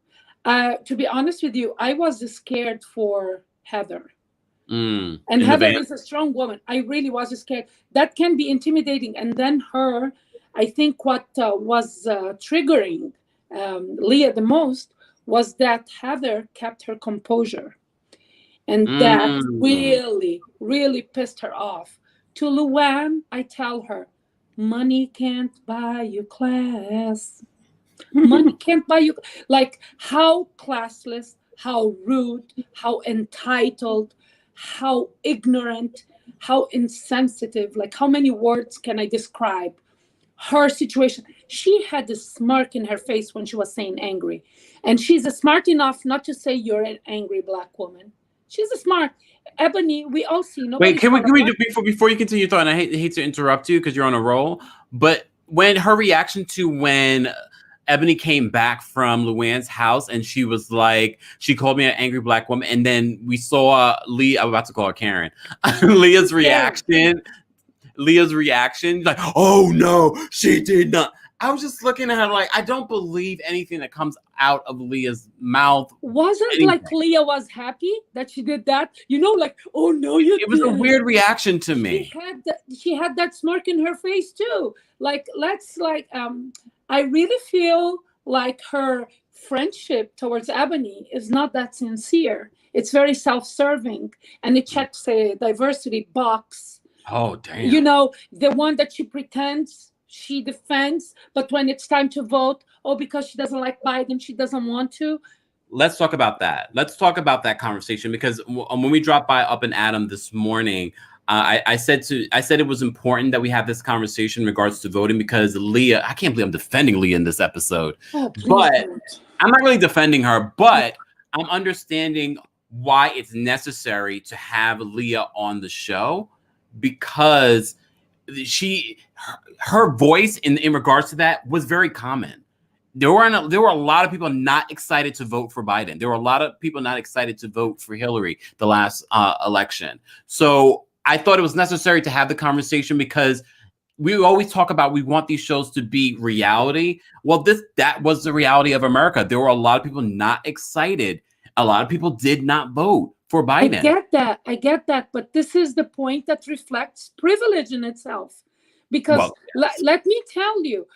To be honest with you, I was scared for Heather. And Heather is a strong woman. I really was scared. That can be intimidating. And then I think what was triggering Leah the most was that Heather kept her composure. And that really, really pissed her off. To Luann, I tell her, money can't buy you class. Money can't buy you. Like, how classless, how rude, how entitled, how ignorant, how insensitive. Like, how many words can I describe her situation? She had a smirk in her face when she was saying angry. And she's smart enough not to say you're an angry Black woman. She's a smart. EBONI, we all see. Wait, can we do before you continue your thought? And I hate to interrupt you because you're on a roll. But when her reaction to when EBONI came back from Luann's house and she was like, she called me an angry Black woman, and then we saw Leah. I'm about to call her Karen. Leah's reaction. Like, oh no, she did not. I was just looking at her like, I don't believe anything that comes out of Leah's mouth. Wasn't like Leah was happy that she did that? Like, oh no, it was a weird reaction to me. She had that smirk in her face too. Like, I really feel like her friendship towards EBONI is not that sincere. It's very self-serving, and it checks a diversity box. Oh, damn. The one that she pretends she defends, but when it's time to vote, because she doesn't like Biden, she doesn't want to. Let's talk about that. Let's talk about that conversation, because when we dropped by Up and Adam this morning, I said it was important that we have this conversation in regards to voting, because Leah, I can't believe I'm defending Leah in this episode, but I'm not really defending her, but I'm understanding why it's necessary to have Leah on the show, because her voice in regards to that was very common. There were a lot of people not excited to vote for Biden. There were a lot of people not excited to vote for Hillary the last election. So I thought it was necessary to have the conversation because we always talk about we want these shows to be reality. Well, that was the reality of America. There were a lot of people not excited. A lot of people did not vote for Biden. I get that. But this is the point that reflects privilege in itself. Because let me tell you,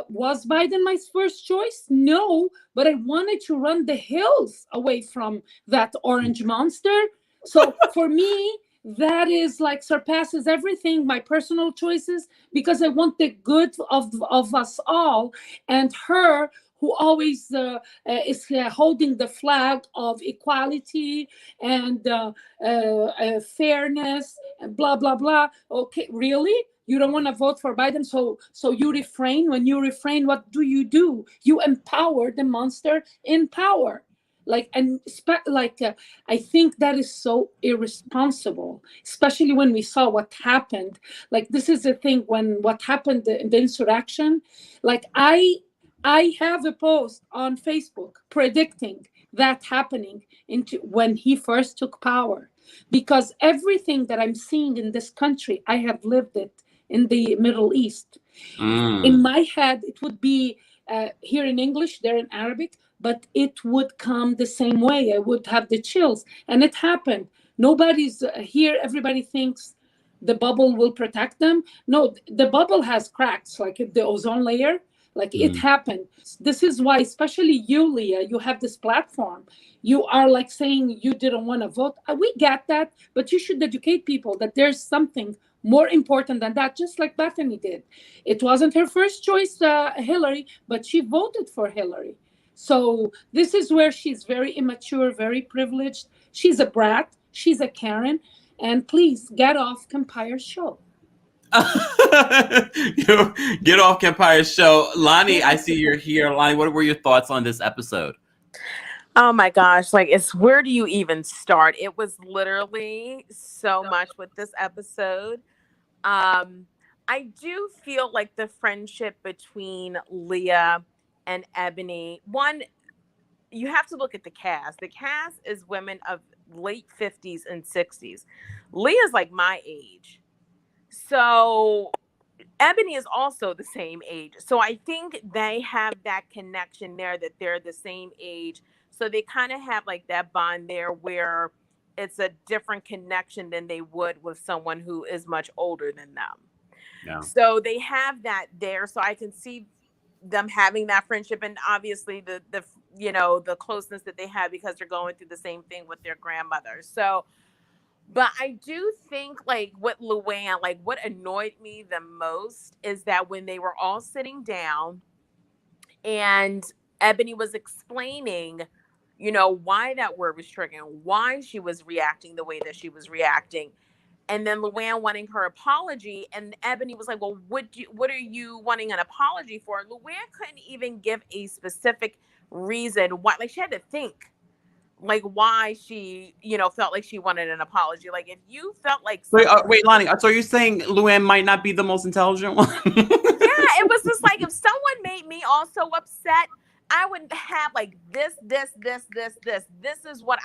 was Biden my first choice? No, but I wanted to run the hills away from that orange monster. So for me, that is like surpasses everything, my personal choices, because I want the good of us all. And her, who always is holding the flag of equality and fairness and blah, blah, blah. Okay, really? You don't want to vote for Biden, so you refrain. When you refrain, what do? You empower the monster in power. I think that is so irresponsible, especially when we saw what happened. Like, this is the thing, when what happened in the insurrection, like I have a post on Facebook predicting that happening into when he first took power, because everything that I'm seeing in this country, I have lived it in the Middle East. In my head, it would be here in English, there in Arabic, but it would come the same way. I would have the chills. And it happened. Nobody's here. Everybody thinks the bubble will protect them. No, the bubble has cracks, like the ozone layer. Like, it happened. This is why, especially you, Leah, you have this platform. You are like saying you didn't want to vote. We get that, but you should educate people that there's something more important than that, just like Bethany did. It wasn't her first choice, Hillary, but she voted for Hillary. So this is where she's very immature, very privileged. She's a brat. She's a Karen. And please get off Kempire's show. Get off Kempire's show. Lonnie, I see you're here. Lonnie, what were your thoughts on this episode? Oh my gosh, like, where do you even start? It was literally so much with this episode. I do feel like the friendship between Leah and Ebony, one, you have to look at the cast. The cast is women of late 50s and 60s. Leah's like my age. So Ebony is also the same age. So I think they have that connection there, that they're the same age. So they kind of have like that bond there where it's a different connection than they would with someone who is much older than them. Yeah. So they have that there. So I can see them having that friendship, and obviously the the closeness that they have because they're going through the same thing with their grandmother. So, but I do think, like, with Luann, like, what annoyed me the most is that when they were all sitting down and Ebony was explaining, why that word was triggering, why she was reacting the way that she was reacting. And then Luann wanting her apology, and Ebony was like, well, what are you wanting an apology for? Luann couldn't even give a specific reason why. Like, she had to think, like, why she, felt like she wanted an apology. Like, if you felt like... Wait, Lonnie, so you're saying Luann might not be the most intelligent one? Yeah, it was just like, if someone made me also upset, I would have like this. This is what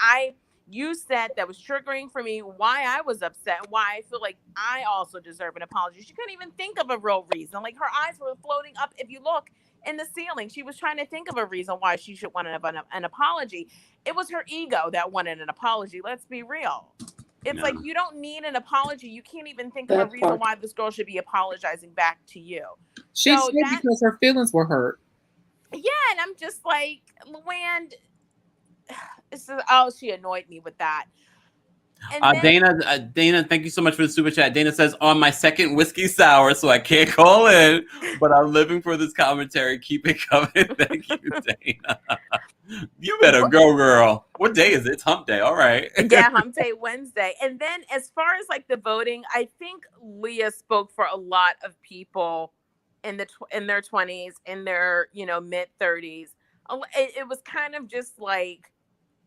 you said that was triggering for me, why I was upset, and why I feel like I also deserve an apology. She couldn't even think of a real reason. Like, her eyes were floating up, if you look, in the ceiling. She was trying to think of a reason why she should want an apology. It was her ego that wanted an apology. Let's be real. It's like, you don't need an apology. You can't even think of a reason why this girl should be apologizing back to you. She said because her feelings were hurt. Yeah, and I'm just like, Luann... she annoyed me with that. And Dana, thank you so much for the super chat. Dana says, on my second whiskey sour, so I can't call in, but I'm living for this commentary. Keep it coming. Thank you, Dana. You better go, girl. What day is it? It's hump day. All right. Yeah, hump day Wednesday. And then as far as like the voting, I think Leah spoke for a lot of people in their 20s, in their mid 30s. It was kind of just like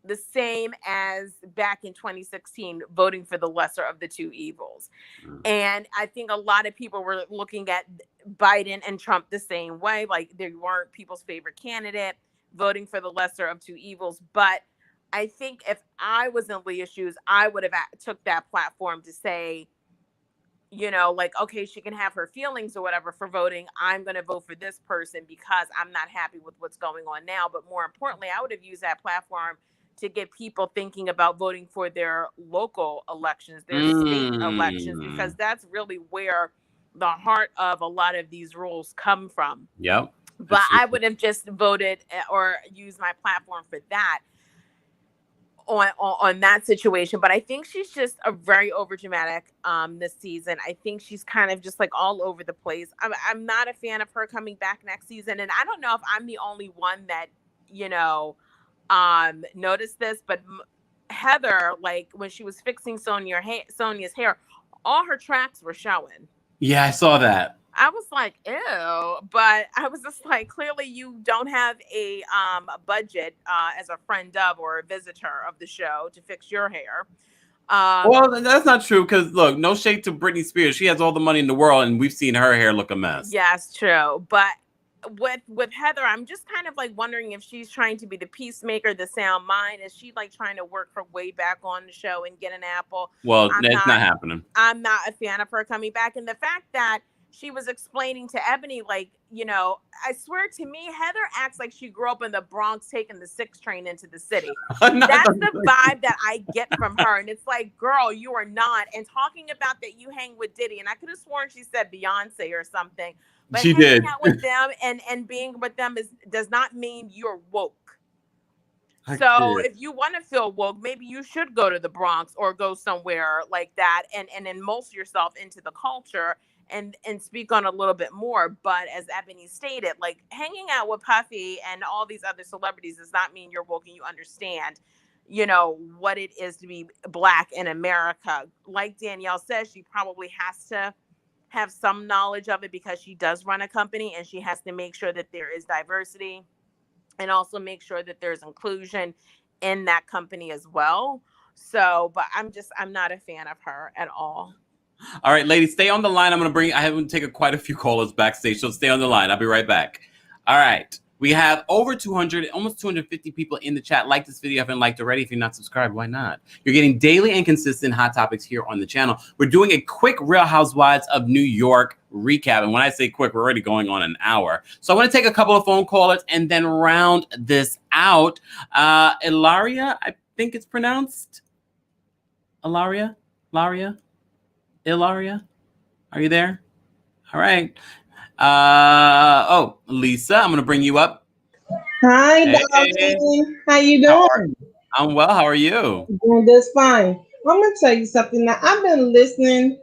the same as back in 2016, voting for the lesser of the two evils. And I think a lot of people were looking at Biden and Trump the same way. Like, they weren't people's favorite candidate, voting for the lesser of two evils. But I think if I was in Leah's shoes, I would have took that platform to say, you know, like, okay, she can have her feelings or whatever for voting. I'm going to vote for this person because I'm not happy with what's going on now. But more importantly, I would have used that platform to get people thinking about voting for their local elections, their state elections, because that's really where the heart of a lot of these rules come from. Yep. But I would have just voted or used my platform for that. On that situation. But I think she's just a very overdramatic this season. I think she's kind of just like all over the place. I'm not a fan of her coming back next season, and I don't know if I'm the only one that, you know, noticed this, but Heather, like when she was fixing Sonia's hair, all her tracks were showing. Yeah, I saw that. I was like, ew, but I was just like, clearly you don't have a budget as a friend of or a visitor of the show to fix your hair. Well, that's not true, because look, no shade to Britney Spears. She has all the money in the world, and we've seen her hair look a mess. Yes, true. But with Heather, I'm just kind of like wondering if she's trying to be the peacemaker, the sound mind. Is she like trying to work her way back on the show and get an apple? Well, it's not happening. I'm not a fan of her coming back. And the fact that she was explaining to Ebony, like, you know, I swear to me, Heather acts like she grew up in the Bronx taking the 6 train into the city. That's the vibe that I get from her. And it's like, girl, you are not. And talking about that you hang with Diddy, and I could have sworn she said Beyonce or something. But she hanging did. out with them and being with them does not mean you're woke. So if you want to feel woke, maybe you should go to the Bronx or go somewhere like that and immerse yourself into the culture and speak on a little bit more. But as Ebony stated, like hanging out with Puffy and all these other celebrities does not mean you're woke and you understand, you know, what it is to be Black in America. Like Danielle says, she probably has to have some knowledge of it because she does run a company and she has to make sure that there is diversity and also make sure that there's inclusion in that company as well. So, but I'm not a fan of her at all. All right, ladies, stay on the line. I haven't taken quite a few callers backstage, so stay on the line. I'll be right back. All right. We have over 200, almost 250 people in the chat. Like this video if you haven't liked already. If you're not subscribed, why not? You're getting daily and consistent hot topics here on the channel. We're doing a quick Real Housewives of New York recap. And when I say quick, we're already going on an hour. So I want to take a couple of phone callers and then round this out. Ilaria, I think it's pronounced. Ilaria? Ilaria? Are you there? All right. Lisa, I'm going to bring you up. Hi, darling. How you doing? I'm well. How are you? Doing just fine. I'm going to tell you something. Now, I've been listening,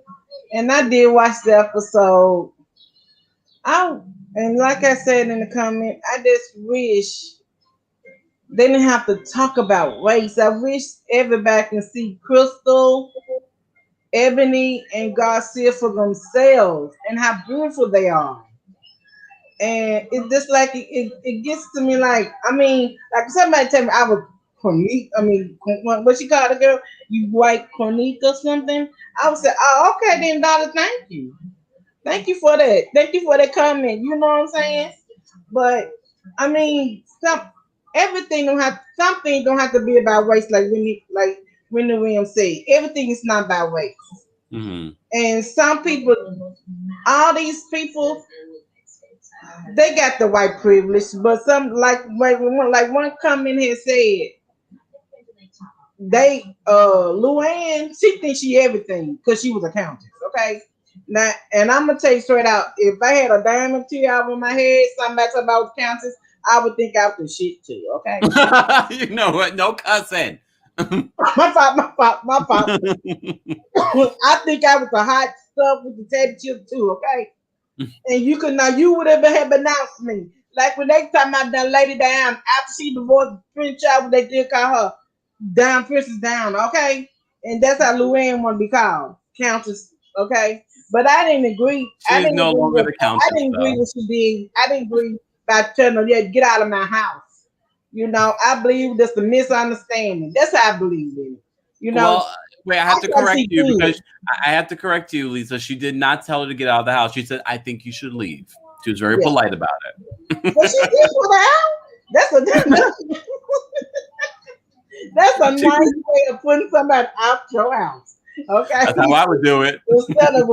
and I did watch the episode. And like I said in the comment, I just wish they didn't have to talk about race. I wish everybody can see Crystal, Ebony, and Garcia for themselves and how beautiful they are. And it's just like it gets to me like like somebody tell me I was Cornique. What she called the girl? You white Cornique or something? I would say, oh, okay then, daughter. Thank you for that. Thank you for that comment. You know what I'm saying? But something don't have to be about race. Like Wendy Williams said, everything is not about race. Mm-hmm. And some people, all these people, they got the white privilege, but some like one comment here said Luann, she thinks she everything because she was a countess. Okay, now and I'm gonna tell you straight out, if I had a diamond tear out in my head, somebody talking about countess, I would think I was shit too. Okay, you know what? No cussing. my fault. I think I was the hot stuff with the teddy chip too. Okay. And you would have announced me. Like when they talking about that lady down after she divorced Prince Charles, they did call her Down Princess Down, okay? And that's how Luann want to be called, Countess, okay? But I didn't agree. She's no longer the Countess. I didn't agree what she did. I didn't agree by telling her, yeah, get out of my house. You know, I believe that's a misunderstanding. That's how I believe in it. You know. Well, wait, I have to correct you because I have to correct you, Lisa. She did not tell her to get out of the house. She said, I think you should leave. She was very polite about it. But she did for the house. That's a nice way of putting somebody out your house. Okay. That's how I would do it. Instead of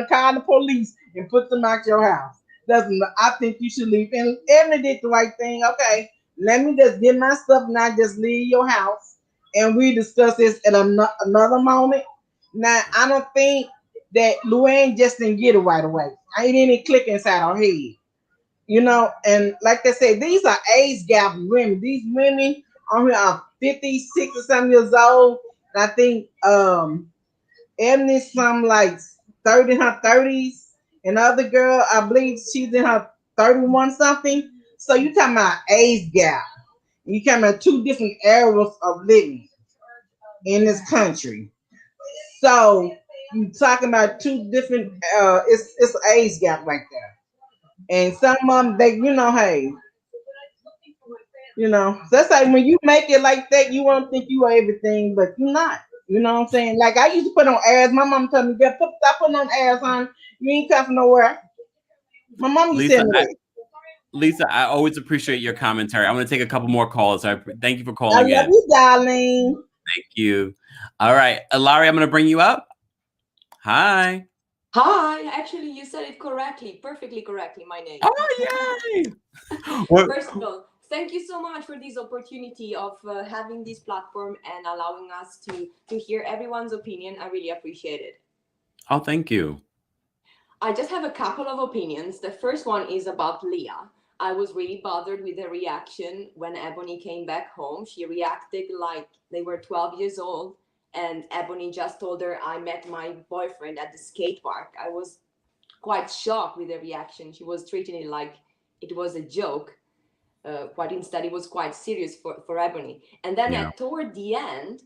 calling the police and put them out your house. I think you should leave. And Emily did the right thing. Okay, let me just get my stuff and I just leave your house. And we discuss this at another moment. Now, I don't think that Luann just didn't get it right away. I didn't click inside her head. You know, and like they say, these are age gap women. These women on here are 56 or something years old. And I think Ebony's some like 30 in her 30s. And the other girl, I believe she's in her 31 something. So you talking about age gap. You talking about two different eras of living in this country. So you talking about two different it's an age gap right there. And some of them, they, hey, that's like when you make it like that, you won't think you are everything, but you're not. You know what I'm saying? Like I used to put on airs. My mom told me, stop putting on airs, hon. You ain't coming nowhere. My mom used to say that. Lisa, I always appreciate your commentary. I'm going to take a couple more calls. Thank you for I calling love in. you, darling. Thank you. All right. Larry, I'm going to bring you up. Hi. Hi. Actually, you said it correctly, perfectly correctly, my name. Oh, yay. First of all, thank you so much for this opportunity of having this platform and allowing us to hear everyone's opinion. I really appreciate it. Oh, thank you. I just have a couple of opinions. The first one is about LEAH. I was really bothered with the reaction when Ebony came back home. She reacted like they were 12 years old. And Ebony just told her, I met my boyfriend at the skate park. I was quite shocked with the reaction. She was treating it like it was a joke. But instead, it was quite serious for Ebony. And then toward the end,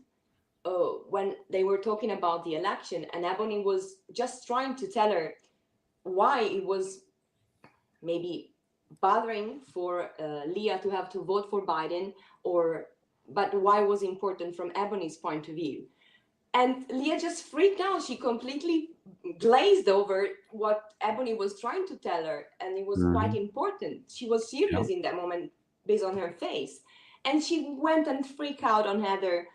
when they were talking about the election, and Ebony was just trying to tell her why it was maybe bothering for LEAH to have to vote for Biden, but why was important from Ebony's point of view. And LEAH just freaked out. She completely glazed over what Ebony was trying to tell her. And it was quite important. She was serious in that moment based on her face. And she went and freaked out on Heather,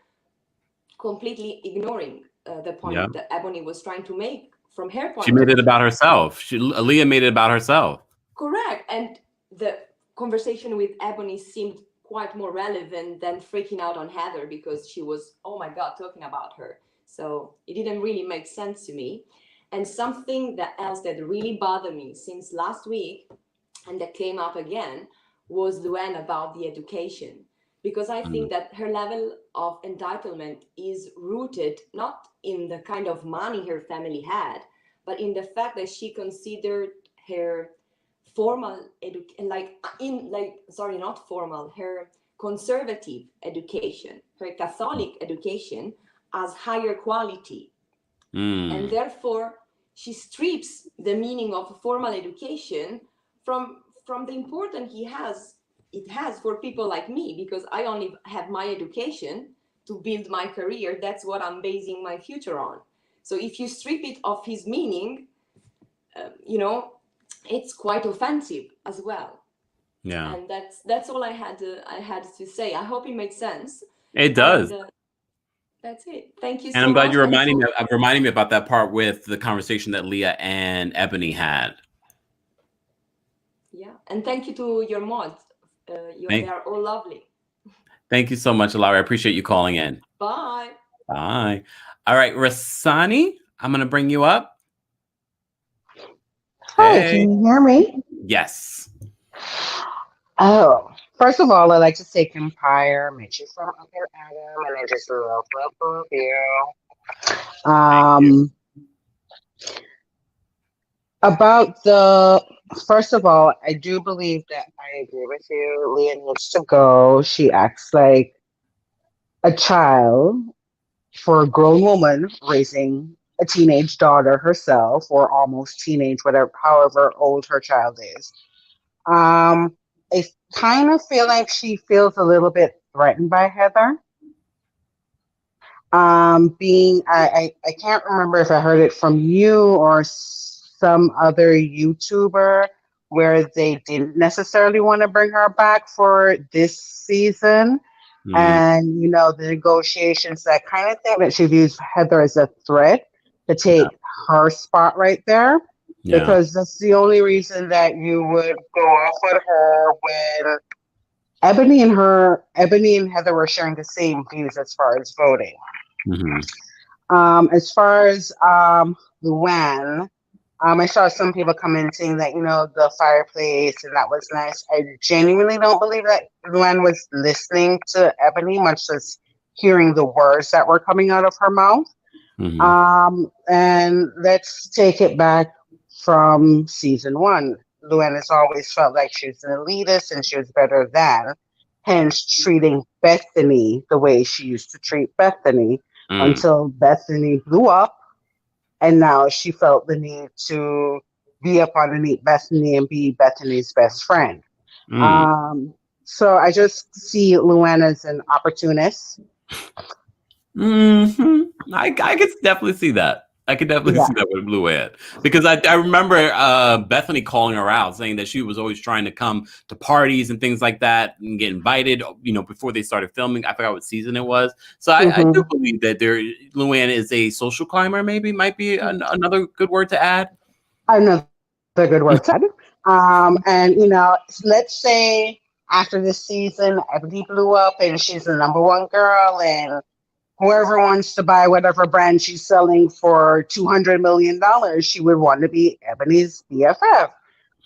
completely ignoring the point that Ebony was trying to make from her point of view. She made it about herself. LEAH made it about herself. Correct. And the conversation with Ebony seemed quite more relevant than freaking out on Heather because she was, oh my God, talking about her. So it didn't really make sense to me. And something else that really bothered me since last week, and that came up again, was Luann about the education. Because I think that her level of entitlement is rooted not in the kind of money her family had, but in the fact that she considered her her conservative education, her Catholic education as higher quality. And therefore, she strips the meaning of formal education from the importance it has for people like me, because I only have my education to build my career. That's what I'm basing my future on. So if you strip it of his meaning, it's quite offensive as well. Yeah. And that's all I had to say. I hope it makes sense. It does. And, that's it. Thank you so much. And I'm glad you're reminding me about that part with the conversation that LEAH and Ebony had. Yeah. And thank you to your mods. They are all lovely. Thank you so much, Larry. I appreciate you calling in. Bye. Bye. All right, Rasani, I'm going to bring you up. Hi, can you hear me? Yes. Oh, first of all, I'd like to say Kempire, met you from Uncle Adam, and I just love you. First of all, I do believe that I agree with you. LEAH needs to go. She acts like a child for a grown woman raising a teenage daughter herself, or almost teenage, however old her child is. I kind of feel like she feels a little bit threatened by Heather. I can't remember if I heard it from you or some other YouTuber where they didn't necessarily want to bring her back for this season. And, the negotiations, that kind of thing, that she views Heather as a threat to take her spot right there. Yeah. Because that's the only reason that you would go off with her when Ebony and Heather were sharing the same views as far as voting. As far as Luann, I saw some people commenting that, the fireplace, and that was nice. I genuinely don't believe that Luann was listening to Ebony, much as hearing the words that were coming out of her mouth. And let's take it back from season 1. Luann has always felt like she was an elitist and she was better than, hence treating Bethany the way she used to treat Bethany until Bethany blew up. And now she felt the need to be up underneath Bethany and be Bethany's best friend. So I just see Luann as an opportunist. I could definitely see that. I could definitely see that with Luann, because I remember Bethany calling her out, saying that she was always trying to come to parties and things like that and get invited, before they started filming. I forgot what season it was. So I do believe that Luann is a social climber, might be another good word to add. Another good word to add. And, let's say after this season, Ebony blew up and she's the number one girl, and whoever wants to buy whatever brand she's selling for $200 million, she would want to be Ebony's BFF.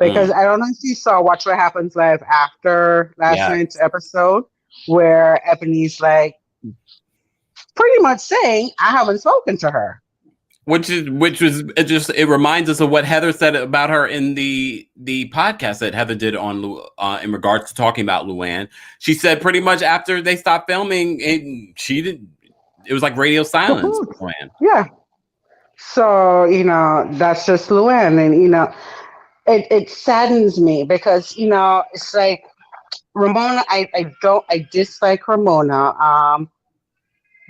Because I don't know if you saw Watch What Happens Live after last night's episode, where Ebony's like pretty much saying, I haven't spoken to her. It reminds us of what Heather said about her in the podcast that Heather did on in regards to talking about Luann. She said pretty much after they stopped filming, it was like radio silence for Luann. Yeah. So, that's just Luann. And, it saddens me because, it's like Ramona, I dislike Ramona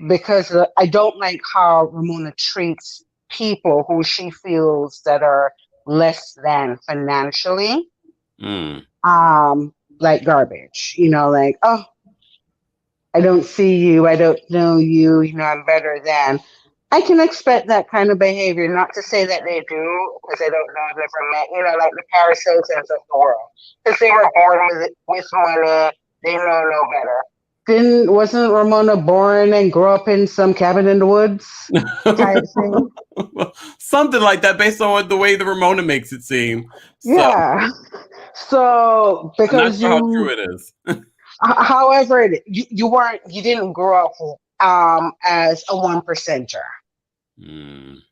because I don't like how Ramona treats people who she feels that are less than financially, like garbage, like, oh, I don't see you, I don't know you, I'm better than. I can expect that kind of behavior, not to say that they do, because I don't know, I've never met, like the Paris Hiltons of the world. Because they were born with money, they know no better. Wasn't Ramona born and grew up in some cabin in the woods type thing? Something like that, based on the way the Ramona makes it seem. Yeah. So because I'm not sure how true it is. However, you didn't grow up as a 1%er. You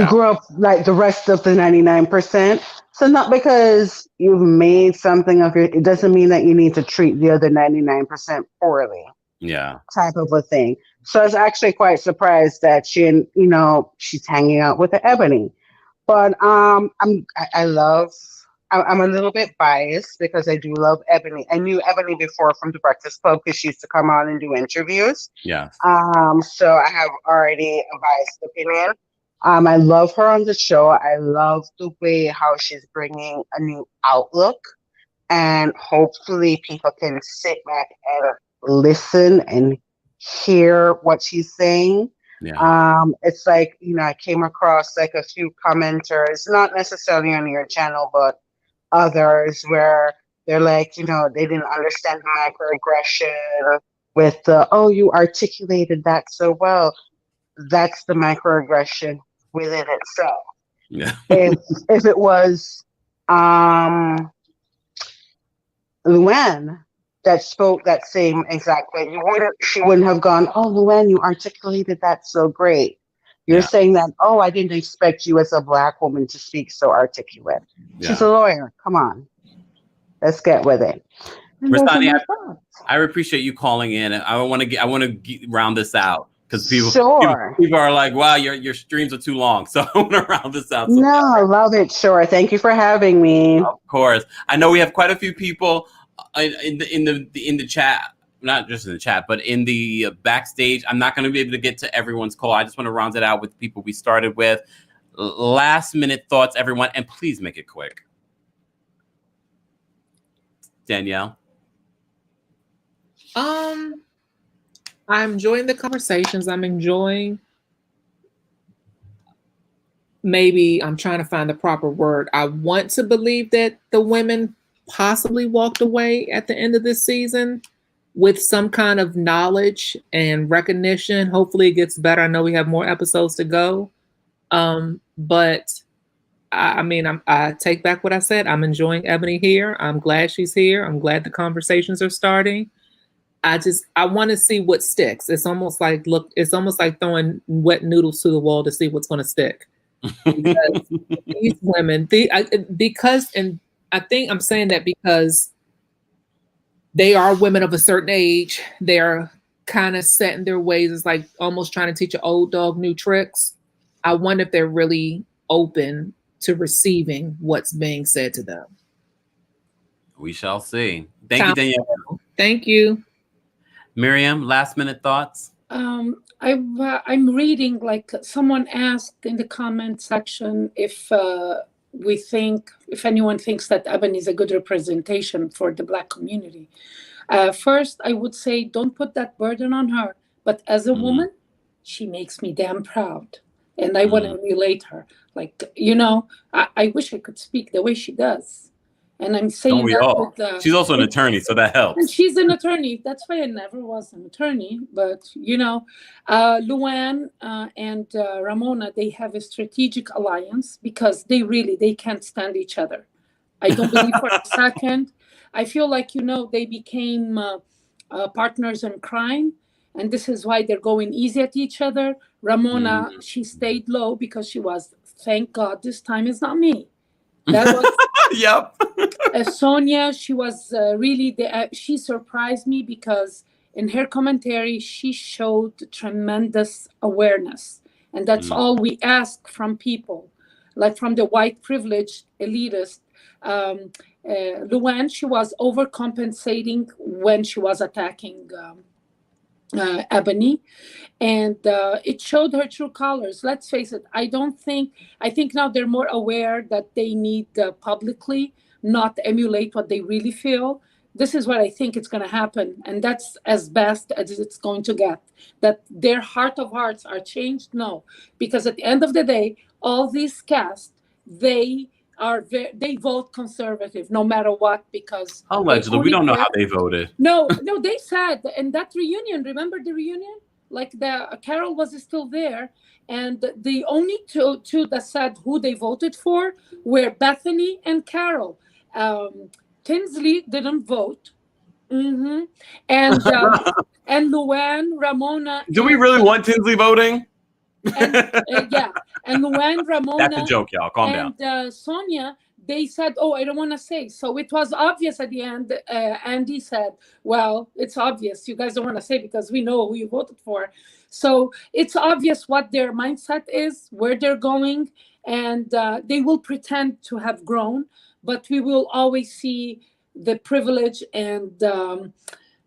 grew up like the rest of the 99%. So not because you've made something of it doesn't mean that you need to treat the other 99% poorly. Yeah. Type of a thing. So I was actually quite surprised that she's hanging out with the Ebony. But I'm a little bit biased because I do love Ebony. I knew Ebony before from The Breakfast Club because she used to come on and do interviews. Yeah. So I have already a biased opinion. I love her on the show. I love the way how she's bringing a new outlook, and hopefully people can sit back and listen and hear what she's saying. Yeah. It's like, I came across like a few commenters, not necessarily on your channel, but others, where they're like, they didn't understand microaggression with you articulated that so well. That's the microaggression within itself. Yeah. if it was Luann that spoke that same exact way, she wouldn't have gone, oh, Luann, you articulated that so great. You're saying that, oh, I didn't expect you as a Black woman to speak so articulate. Yeah. She's a lawyer. Come on. Let's get with it. Rastani, I appreciate you calling in. And I want to round this out because people are like, wow, your streams are too long. So I want to round this out. No, I love it. Sure. Thank you for having me. Of course. I know we have quite a few people in the chat. Not just in the chat, but in the backstage. I'm not going to be able to get to everyone's call. I just want to round it out with the people we started with. Last minute thoughts, everyone, and please make it quick. Danielle? I'm enjoying the conversations. I'm enjoying, maybe I'm trying to find the proper word. I want to believe that the women possibly walked away at the end of this season with some kind of knowledge and recognition. Hopefully it gets better. I know we have more episodes to go. But I take back what I said. I'm enjoying Ebony here. I'm glad she's here. I'm glad the conversations are starting. I want to see what sticks. It's almost like throwing wet noodles to the wall to see what's going to stick. Because these women, and I think I'm saying that because they are women of a certain age. They're kind of set in their ways. It's like almost trying to teach an old dog new tricks. I wonder if they're really open to receiving what's being said to them. We shall see. Thank you, Danielle. Thank you. Miriam, last minute thoughts? I'm reading, like someone asked in the comment section if anyone thinks that Ebony is a good representation for the Black community. First, I would say don't put that burden on her. But as a woman, she makes me damn proud. And I want to emulate her. Like, I wish I could speak the way she does. And I'm saying that she's also an attorney, so that helps. And she's an attorney. That's why I never was an attorney. But, Luann and Ramona, they have a strategic alliance because they can't stand each other. I don't believe for a second. I feel like, they became partners in crime. And this is why they're going easy at each other. Ramona, she stayed low because she was, thank God, this time it's not me. That was yep. Sonia, she was really she surprised me because in her commentary she showed tremendous awareness, and that's all we ask from people, like from the white privileged elitist. Luann, she was overcompensating when she was attacking Ebony, and it showed her true colors. Let's face it, I think now they're more aware that they need publicly not emulate what they really feel. This is what I think it's going to happen, and that's as best as it's going to get. That their heart of hearts are changed? No, because at the end of the day, all these casts, they vote conservative no matter what, because allegedly we don't know how they voted. No, they said in that reunion, remember the reunion, like Carol was still there, and the only two that said who they voted for were Bethany and Carol. Tinsley didn't vote, and Luann, Ramona. Do we really want Tinsley voting? And Luann, Ramona. That's a joke, y'all. Calm down. And Sonia, they said, "Oh, I don't want to say." So it was obvious at the end. Andy said, "Well, it's obvious. You guys don't want to say because we know who you voted for." So it's obvious what their mindset is, where they're going, and they will pretend to have grown, but we will always see the privilege and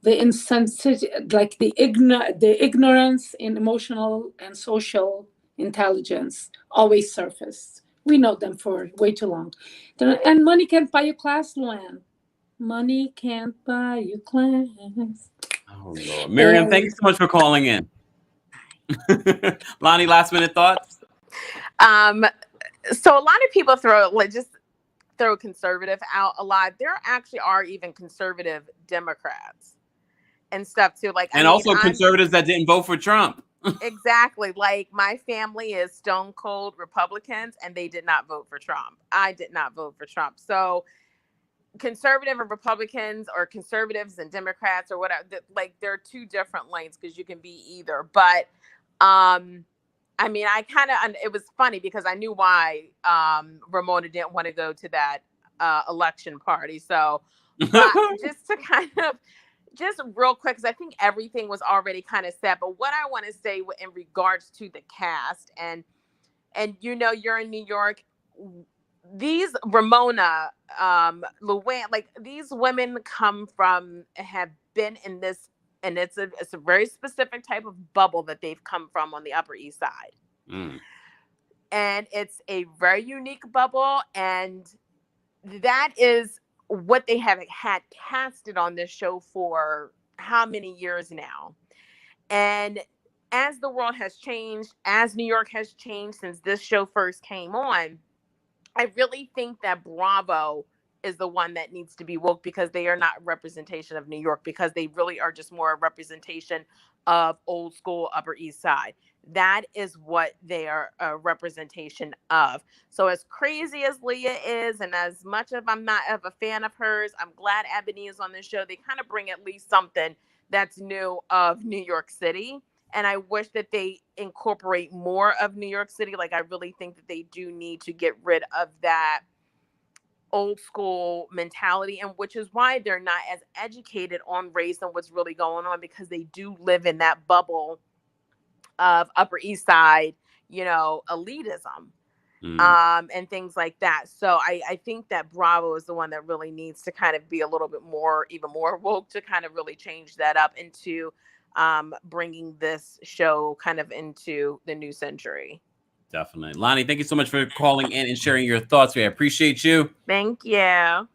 the insensitive, like the ignorance in emotional and social intelligence always surface. We know them for way too long. And money can't buy you class, Luann. Money can't buy you class. Oh, Lord. Miriam, thank you so much for calling in. Lonnie, last minute thoughts? So a lot of people throw conservative out a lot. There actually are even conservative Democrats and stuff too. Conservatives that didn't vote for Trump. Exactly. Like my family is stone cold Republicans and they did not vote for Trump. I did not vote for Trump. So conservative and Republicans, or conservatives and Democrats, or whatever, there are two different lanes because you can be either. But it was funny because I knew why Ramona didn't want to go to that election party. So just to just real quick, because I think everything was already kind of set. But what I want to say in regards to the cast, and you're in New York, these Ramona, Luann, these women have been in this, and it's a very specific type of bubble that they've come from on the Upper East Side. And it's a very unique bubble, and that is what they have had casted on this show for how many years now. And as the world has changed, as New York has changed since this show first came on, I really think that Bravo is the one that needs to be woke, because they are not a representation of New York, because they really are just more a representation of old school Upper East Side. That is what they are a representation of. So as crazy as Leah is, and as much of I'm not of a fan of hers, I'm glad Ebony is on this show. They kind of bring at least something that's new of New York City. And I wish that they incorporate more of New York City. Like, I really think that they do need to get rid of that old school mentality, and which is why they're not as educated on race and what's really going on, because they do live in that bubble of Upper East Side, you know, elitism. And things like that. So I think that Bravo is the one that really needs to kind of be a little bit more, even more woke, to kind of really change that up into bringing this show kind of into the new century. Definitely. Lonnie, thank you so much for calling in and sharing your thoughts. We appreciate you. Thank you.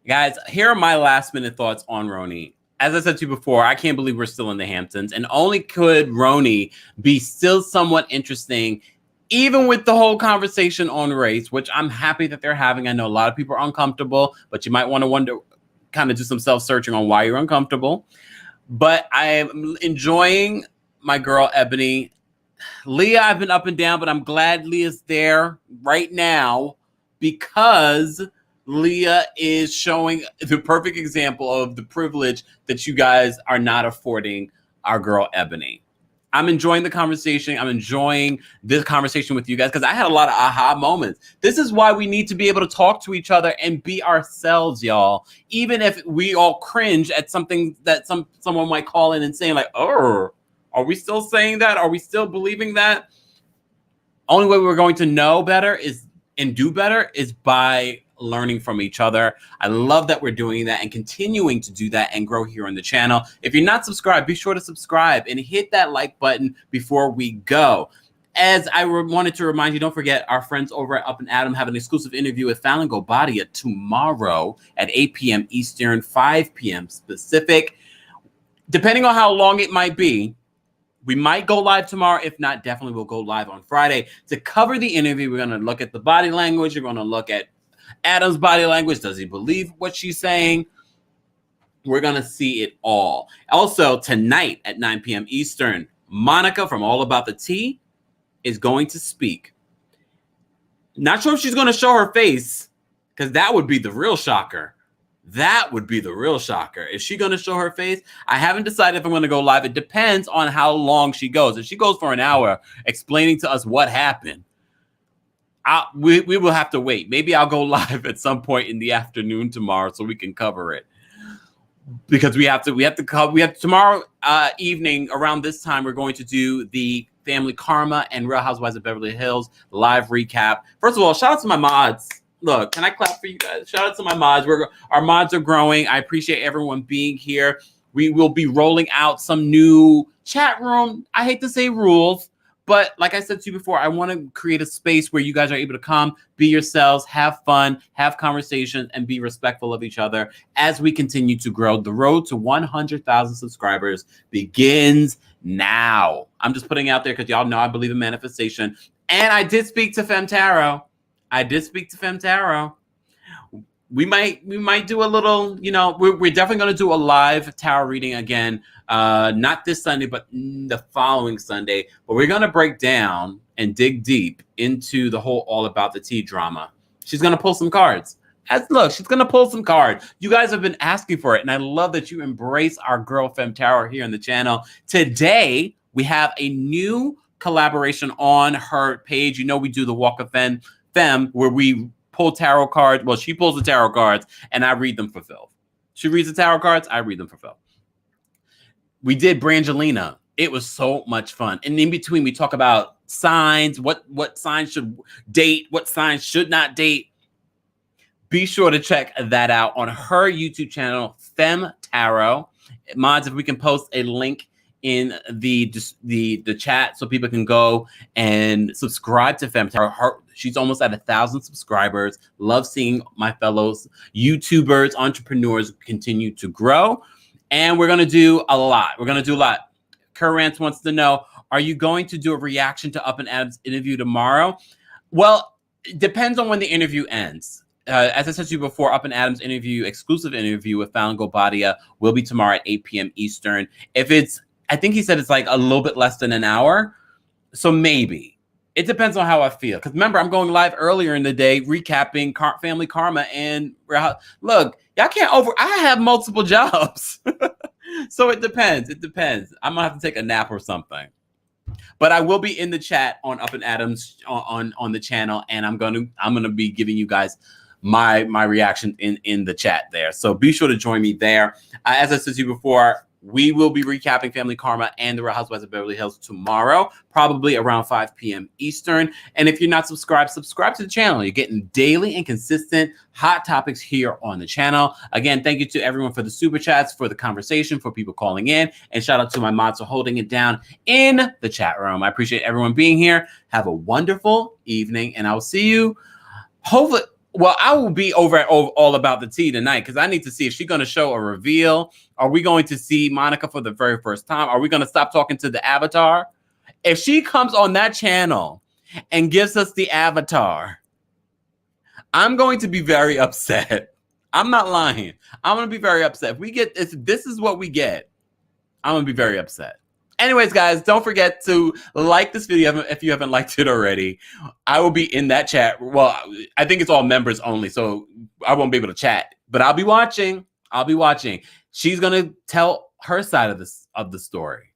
Guys, here are my last minute thoughts on RHONY. As I said to you before, I can't believe we're still in the Hamptons, and only could RHONY be still somewhat interesting, even with the whole conversation on race, which I'm happy that they're having. I know a lot of people are uncomfortable, but you might want to wonder, kind of do some self-searching on why you're uncomfortable. But I am enjoying my girl, Ebony. Leah, I've been up and down, but I'm glad Leah's there right now, because Leah is showing the perfect example of the privilege that you guys are not affording our girl, Ebony. I'm enjoying the conversation. I'm enjoying this conversation with you guys, because I had a lot of aha moments. This is why we need to be able to talk to each other and be ourselves, y'all. Even if we all cringe at something that someone might call in and saying like, oh, are we still saying that? Are we still believing that? Only way we're going to know better is and do better is by learning from each other. I love that we're doing that and continuing to do that and grow here on the channel. If you're not subscribed, be sure to subscribe and hit that like button before we go. As I wanted to remind you, don't forget our friends over at Up and Adam have an exclusive interview with Fallon Gobadia tomorrow at 8 p.m. Eastern, 5 p.m. Pacific. Depending on how long it might be, we might go live tomorrow. If not, definitely we'll go live on Friday. To cover the interview, we're going to look at the body language. We're going to look at Adam's body language. Does he believe what she's saying? We're going to see it all. Also, tonight at 9 p.m. Eastern, Monica from All About the Tea is going to speak. Not sure if she's going to show her face, because that would be the real shocker. That would be the real shocker. Is she going to show her face? I haven't decided if I'm going to go live. It depends on how long she goes. If she goes for an hour explaining to us what happened, we will have to wait. Maybe I'll go live at some point in the afternoon tomorrow so we can cover it. Because we have tomorrow evening around this time, we're going to do the Family Karma and Real Housewives of Beverly Hills live recap. First of all, shout out to my mods. Look, can I clap for you guys? Shout out to my mods. Our mods are growing. I appreciate everyone being here. We will be rolling out some new chat room. I hate to say rules, but like I said to you before, I want to create a space where you guys are able to come, be yourselves, have fun, have conversations, and be respectful of each other as we continue to grow. The road to 100,000 subscribers begins now. I'm just putting it out there because y'all know I believe in manifestation. And I did speak to Femtaro. We might do a little, we're definitely going to do a live tarot reading again. Not this Sunday, but the following Sunday. But we're going to break down and dig deep into the whole All About the Tea drama. She's going to pull some cards. She's going to pull some cards. You guys have been asking for it. And I love that you embrace our girl Femtaro here on the channel. Today, we have a new collaboration on her page. We do the Walk of Femme, where we pull tarot cards. Well, she pulls the tarot cards and I read them for Phil. She reads the tarot cards, I read them for Phil. We did Brangelina. It was so much fun. And in between, we talk about signs, what signs should date, what signs should not date. Be sure to check that out on her YouTube channel, Femtaro. Mods, if we can post a link in the chat so people can go and subscribe to Femtaro. She's almost at 1,000 subscribers. Love seeing my fellows YouTubers, entrepreneurs continue to grow. And we're going to do a lot. We're going to do a lot. Current wants to know, are you going to do a reaction to Up and Adam's interview tomorrow? Well, it depends on when the interview ends. As I said to you before, Up and Adam's interview, exclusive interview with Fallon Gobadia will be tomorrow at 8 p.m. Eastern. If it's, I think he said it's like a little bit less than an hour. So maybe. It depends on how I feel. Because remember, I'm going live earlier in the day recapping Family Karma and look, y'all can't I have multiple jobs. So it depends. It depends. I'm going to have to take a nap or something. But I will be in the chat on Up and Adams on the channel, and I'm gonna be giving you guys my reaction in the chat there. So be sure to join me there. As I said to you before, we will be recapping Family Karma and the Real Housewives of Beverly Hills tomorrow, probably around 5 p.m. Eastern. And if you're not subscribed, subscribe to the channel. You're getting daily and consistent hot topics here on the channel. Again, thank you to everyone for the super chats, for the conversation, for people calling in. And shout out to my mods for holding it down in the chat room. I appreciate everyone being here. Have a wonderful evening, and I will see you hopefully. Well, I will be over at All About the Tea tonight because I need to see if she's going to show a reveal. Are we going to see Monica for the very first time? Are we going to stop talking to the avatar? If she comes on that channel and gives us the avatar, I'm going to be very upset. I'm not lying. I'm going to be very upset. If we get this is what we get, I'm going to be very upset. Anyways, guys, don't forget to like this video if you haven't liked it already. I will be in that chat. Well, I think it's all members only, so I won't be able to chat. But I'll be watching. I'll be watching. She's gonna tell her side of the story.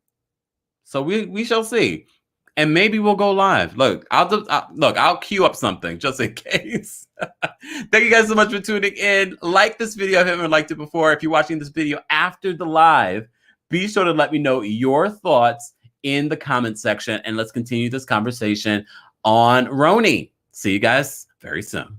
So we shall see, and maybe we'll go live. Look, I'll queue up something just in case. Thank you guys so much for tuning in. Like this video if you haven't liked it before. If you're watching this video after the live, be sure to let me know your thoughts in the comment section, and let's continue this conversation on RHONY. See you guys very soon.